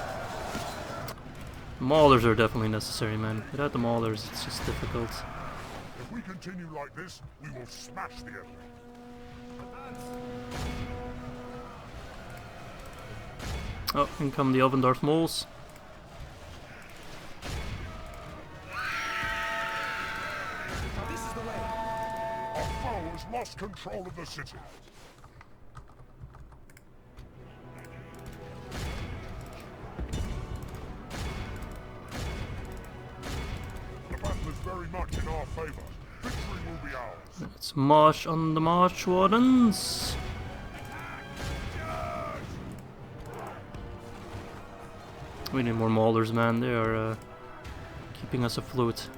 Maulers are definitely necessary, man. Without the maulers, it's just difficult. If we continue like this, we will smash the enemy. Oh, in come the Elvendorf moles. This is the way. Our foe has lost control of the city. Very much in our favor. Victory will be ours. Let's march on the march, wardens. We need more maulers, man. They are keeping us afloat.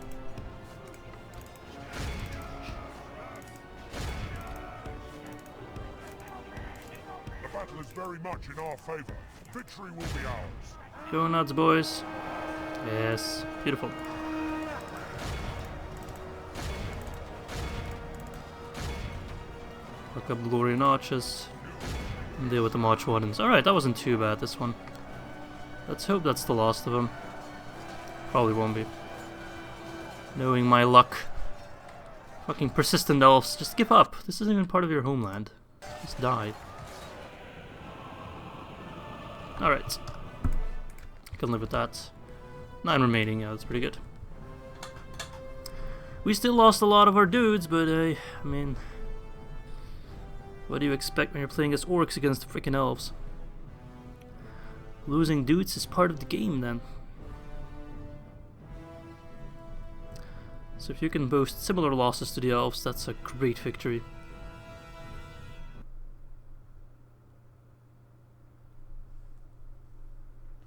The battle is very much in our favor. Victory will be ours. Go nuts, boys. Yes, beautiful. Look up glory and arches. And deal with the march wardens. Alright, that wasn't too bad, this one. Let's hope that's the last of them. Probably won't be. Knowing my luck. Fucking persistent elves. Just give up. This isn't even part of your homeland. Just die. Alright. I can live with that. 9 remaining, yeah, that's pretty good. We still lost a lot of our dudes, but I mean... what do you expect when you're playing as orcs against freaking elves? Losing dudes is part of the game then. So if you can boast similar losses to the elves, that's a great victory.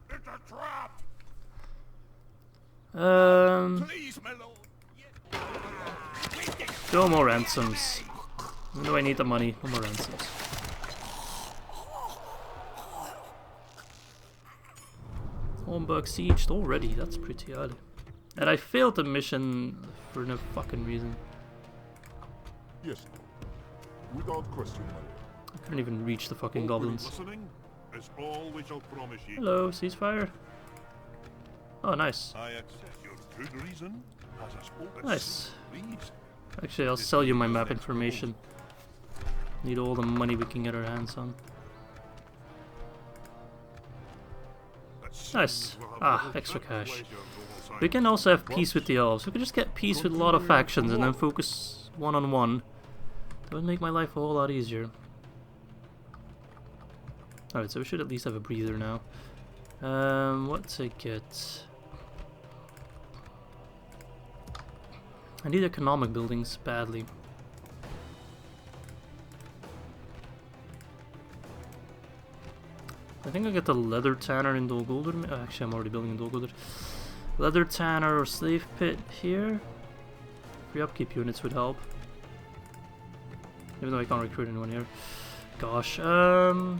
It's a trap. Please, my lord. No more ransoms. When do I need the money? No more ransoms. Hornburg sieged already, that's pretty early. And I failed the mission for no fucking reason. Yes, without question, my lord. I couldn't even reach the fucking goblins. Listening is all we shall promise you. Hello, ceasefire. Oh, nice. I accept your good reason as a spoken. Nice. Please. Actually, I'll sell you my map information. Need all the money we can get our hands on. Nice. Ah, extra cash. We can also have peace with the elves. We can just get peace with a lot of factions and then focus one-on-one. That would make my life a whole lot easier. Alright, so we should at least have a breather now. What to get? I need economic buildings badly. I think I'll get the leather tanner in Dol Guldur. Oh, actually, I'm already building in Dol Guldur. Leather tanner or slave pit here. Free upkeep units would help. Even though I can't recruit anyone here. Gosh, I'll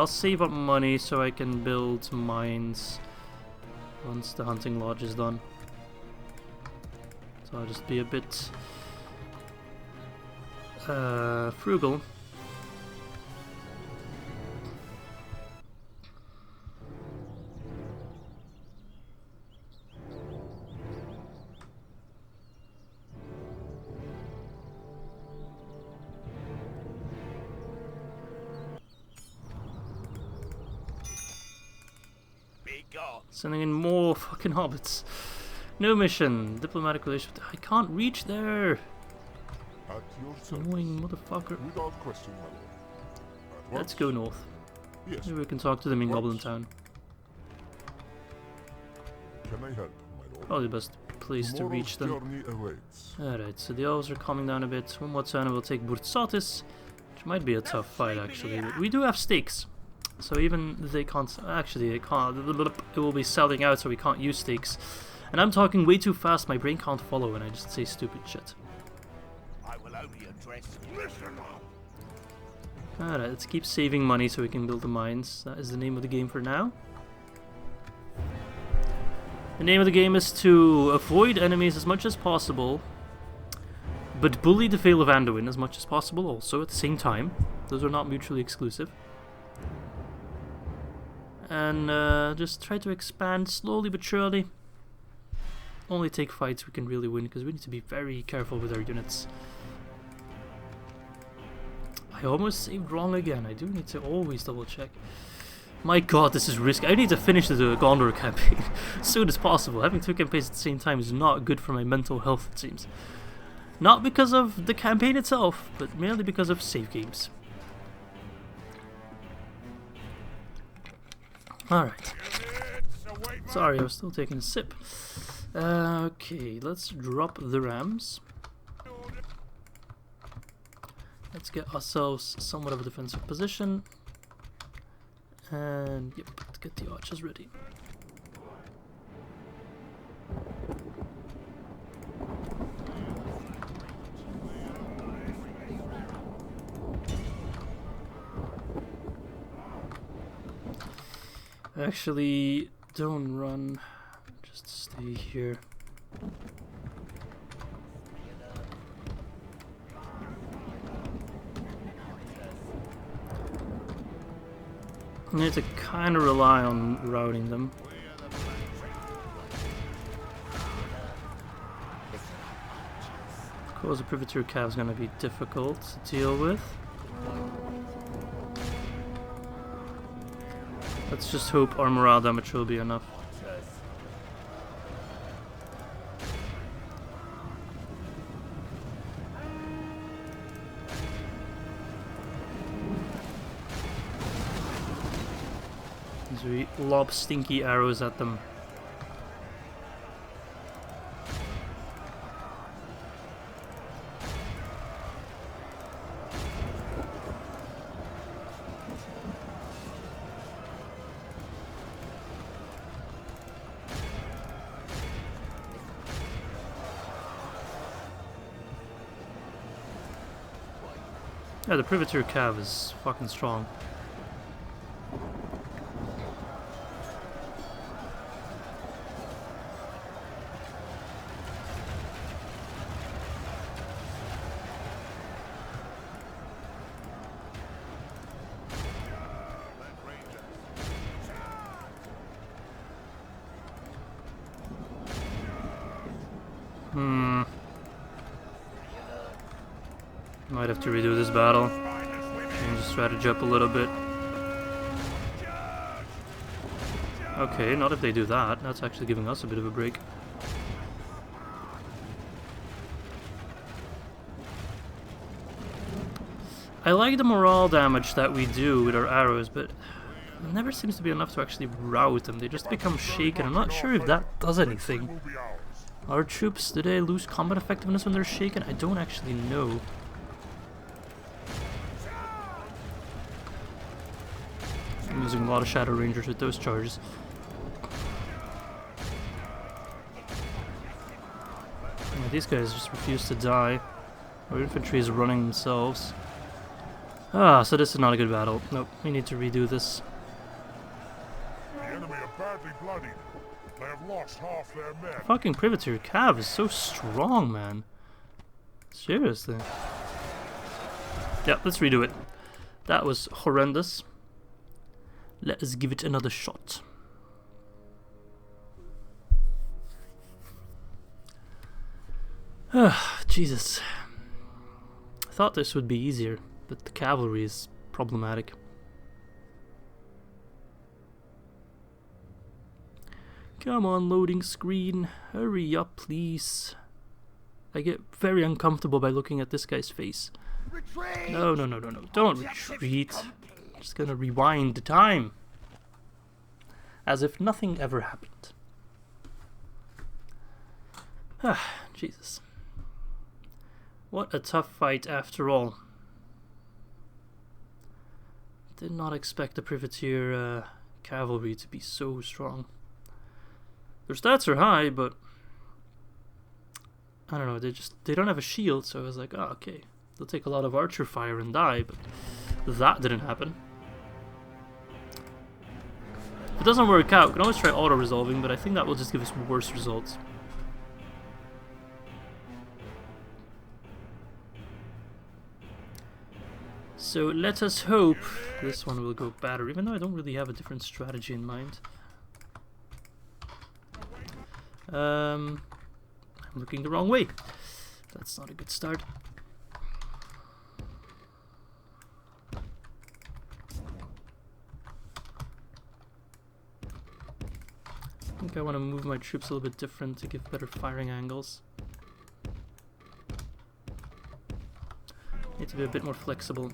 save up money so I can build mines once the hunting lodge is done. So I'll just be a bit frugal. Sending in more fucking hobbits. No mission. Diplomatic relations. I can't reach there. At your service. Annoying motherfucker. Without question, my lord. Let's go north. Yes. Maybe we can talk to them in Goblin Town. Can I help, my lord? Probably best. place to reach them. Journey awaits. Alright, so the elves are calming down a bit. One more turn and we'll take Burtsatis, which might be a tough fight actually. But we do have stakes, so even they can't. Actually, they can't. It will be selling out, so we can't use stakes. And I'm talking way too fast. My brain can't follow, and I just say stupid shit. I will only address you. Listen up. Alright, let's keep saving money so we can build the mines. That is the name of the game for now. The name of the game is to avoid enemies as much as possible, but bully the Vale of Anduin as much as possible also at the same time. Those are not mutually exclusive. And just try to expand slowly but surely. Only take fights we can really win, because we need to be very careful with our units. I almost saved wrong again. I do need to always double check. My god, this is risky. I need to finish the Gondor campaign as soon as possible. Having two campaigns at the same time is not good for my mental health, it seems. Not because of the campaign itself, but merely because of save games. Alright. Sorry, I was still taking a sip. Okay, let's drop the rams. Let's get ourselves somewhat of a defensive position. And yep, let's get the archers ready. Actually, don't run. Just stay here. I need to kind of rely on routing them. Of course, the Privateer Cav is going to be difficult to deal with. Let's just hope our morale damage will be enough. As we lob stinky arrows at them. Yeah, the Privateer Cav is fucking strong. Might have to redo this battle. Change the strategy up a little bit. Okay, not if they do that. That's actually giving us a bit of a break. I like the morale damage that we do with our arrows, but it never seems to be enough to actually rout them. They just become shaken. I'm not sure if that does anything. Our troops, do they lose combat effectiveness when they're shaken? I don't actually know. I'm using a lot of Shadow Rangers with those charges. Yeah, these guys just refuse to die. Our infantry is running themselves. Ah, so this is not a good battle. Nope, we need to redo this. The enemy are badly bloodied. They have lost half their men. Fucking Privateer Cav is so strong, man. Seriously. Yeah, let's redo it. That was horrendous. Let us give it another shot. Jesus. I thought this would be easier, but the cavalry is problematic. Come on, loading screen. Hurry up, please. I get very uncomfortable by looking at this guy's face. Retreat! No. Don't retreat. Just gonna rewind the time. As if nothing ever happened. Jesus. What a tough fight after all. Did not expect the privateer cavalry to be so strong. Their stats are high, but I don't know, they don't have a shield, so I was like, oh, okay. They'll take a lot of archer fire and die, but that didn't happen. If it doesn't work out, we can always try auto-resolving, but I think that will just give us worse results. So let us hope this one will go better, even though I don't really have a different strategy in mind. I'm looking the wrong way. That's not a good start. I think I want to move my troops a little bit different to give better firing angles. Need to be a bit more flexible.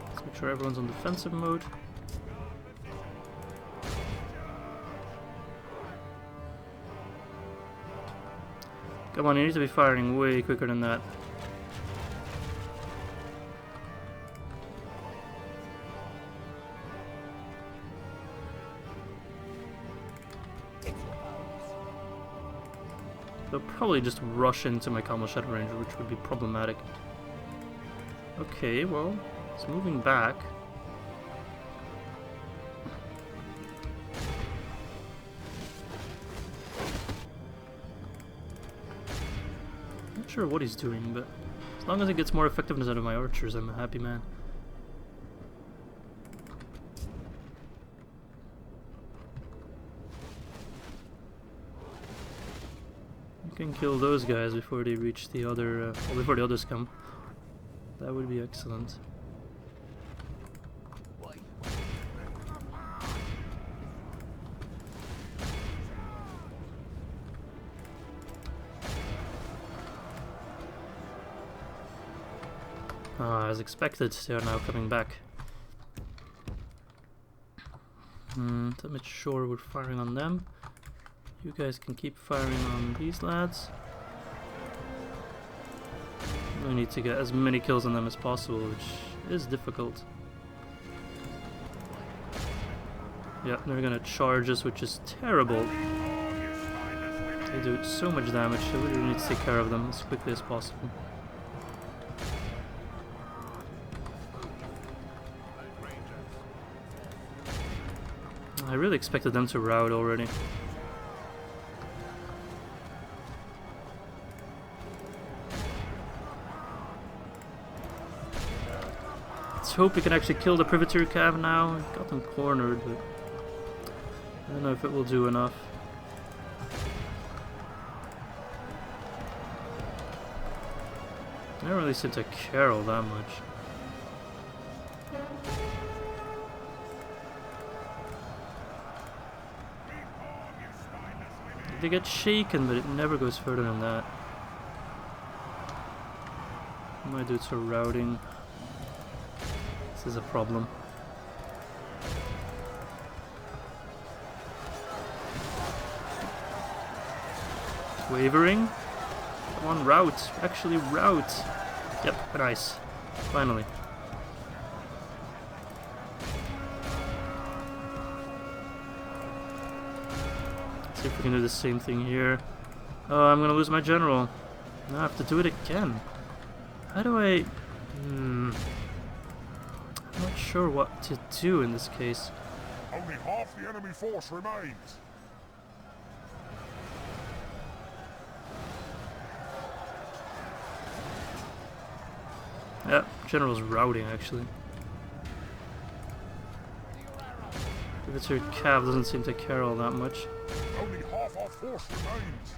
Let's make sure everyone's on defensive mode. Come on, you need to be firing way quicker than that. They'll probably just rush into my Camel Shadow Ranger, which would be problematic. Okay, well, it's moving back. Not sure what he's doing, but as long as it gets more effectiveness out of my archers, I'm a happy man. Can kill those guys before they reach the other, or before the others come. That would be excellent. As expected, they are now coming back. To make sure we're firing on them. You guys can keep firing on these lads. We need to get as many kills on them as possible, which is difficult. Yeah, they're gonna charge us, which is terrible. They do so much damage, so we really need to take care of them as quickly as possible. I really expected them to rout already. Let's hope we can actually kill the privateer cav now. We've got them cornered, but I don't know if it will do enough. I don't really seem to care all that much. They get shaken, but it never goes further than that. My dudes are routing. This is a problem. Wavering. Come on, rout. Actually rout. Yep, nice. Finally. See if we can do the same thing here. Oh, I'm gonna lose my general. I have to do it again. How do I... I'm not sure what to do in this case. Only half the enemy force remains. Yeah, general's routing actually. Privateer cav doesn't seem to care all that much. Only half our force remains.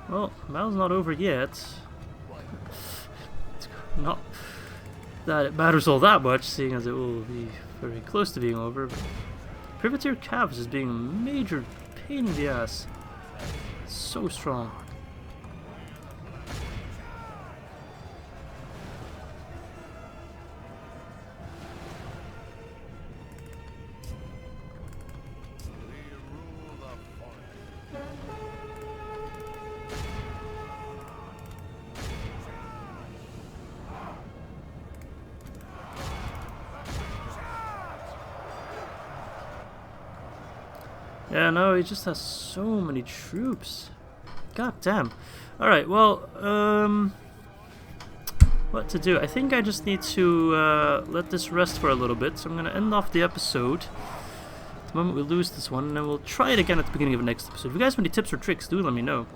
Well, battle's not over yet. It's not that it matters all that much, seeing as it will be very close to being over. But Privateer cav is being a major pain in the ass. So strong. Yeah, no, he just has so many troops. God damn. Alright, well, what to do? I think I just need to let this rest for a little bit. So I'm going to end off the episode the moment we lose this one, and then we'll try it again at the beginning of the next episode. If you guys have any tips or tricks, do let me know.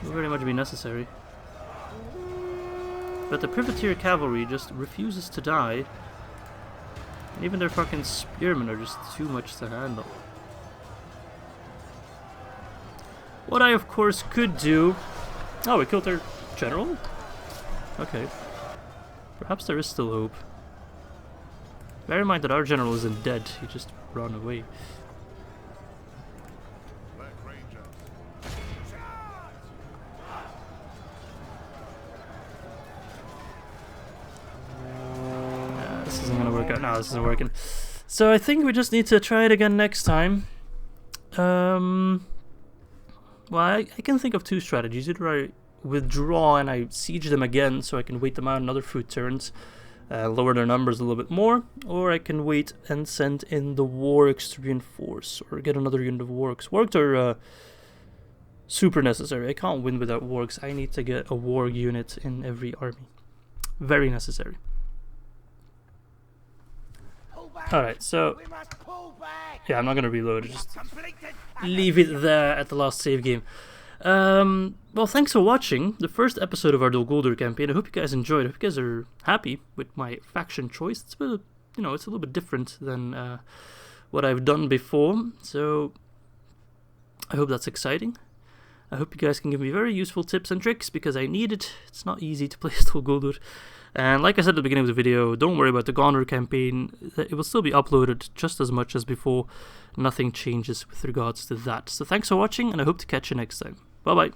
It will very much be necessary. But the privateer cavalry just refuses to die. And even their fucking spearmen are just too much to handle. What I, of course, could do... Oh, we killed their general? Okay. Perhaps there is still hope. Bear in mind that our general isn't dead. He just ran away. This isn't gonna work out. No, this isn't working. So I think we just need to try it again next time. Well, I can think of two strategies. Either I withdraw and I siege them again so I can wait them out another few turns, lower their numbers a little bit more, or I can wait and send in the Wargs to reinforce, or get another unit of Wargs. Wargs are super necessary. I can't win without Wargs. I need to get a Warg unit in every army. Very necessary. Alright, so yeah, I'm not gonna reload, just leave it there at the last save game. Well, thanks for watching the first episode of our Dol Guldur campaign. I hope you guys enjoyed. I hope you guys are happy with my faction choice. It's a bit, you know, it's a little bit different than what I've done before, so I hope that's exciting. I hope you guys can give me very useful tips and tricks, because I need it. It's not easy to play Dol Guldur. And like I said at the beginning of the video, don't worry about the Gondor campaign. It will still be uploaded just as much as before. Nothing changes with regards to that. So thanks for watching, and I hope to catch you next time. Bye bye.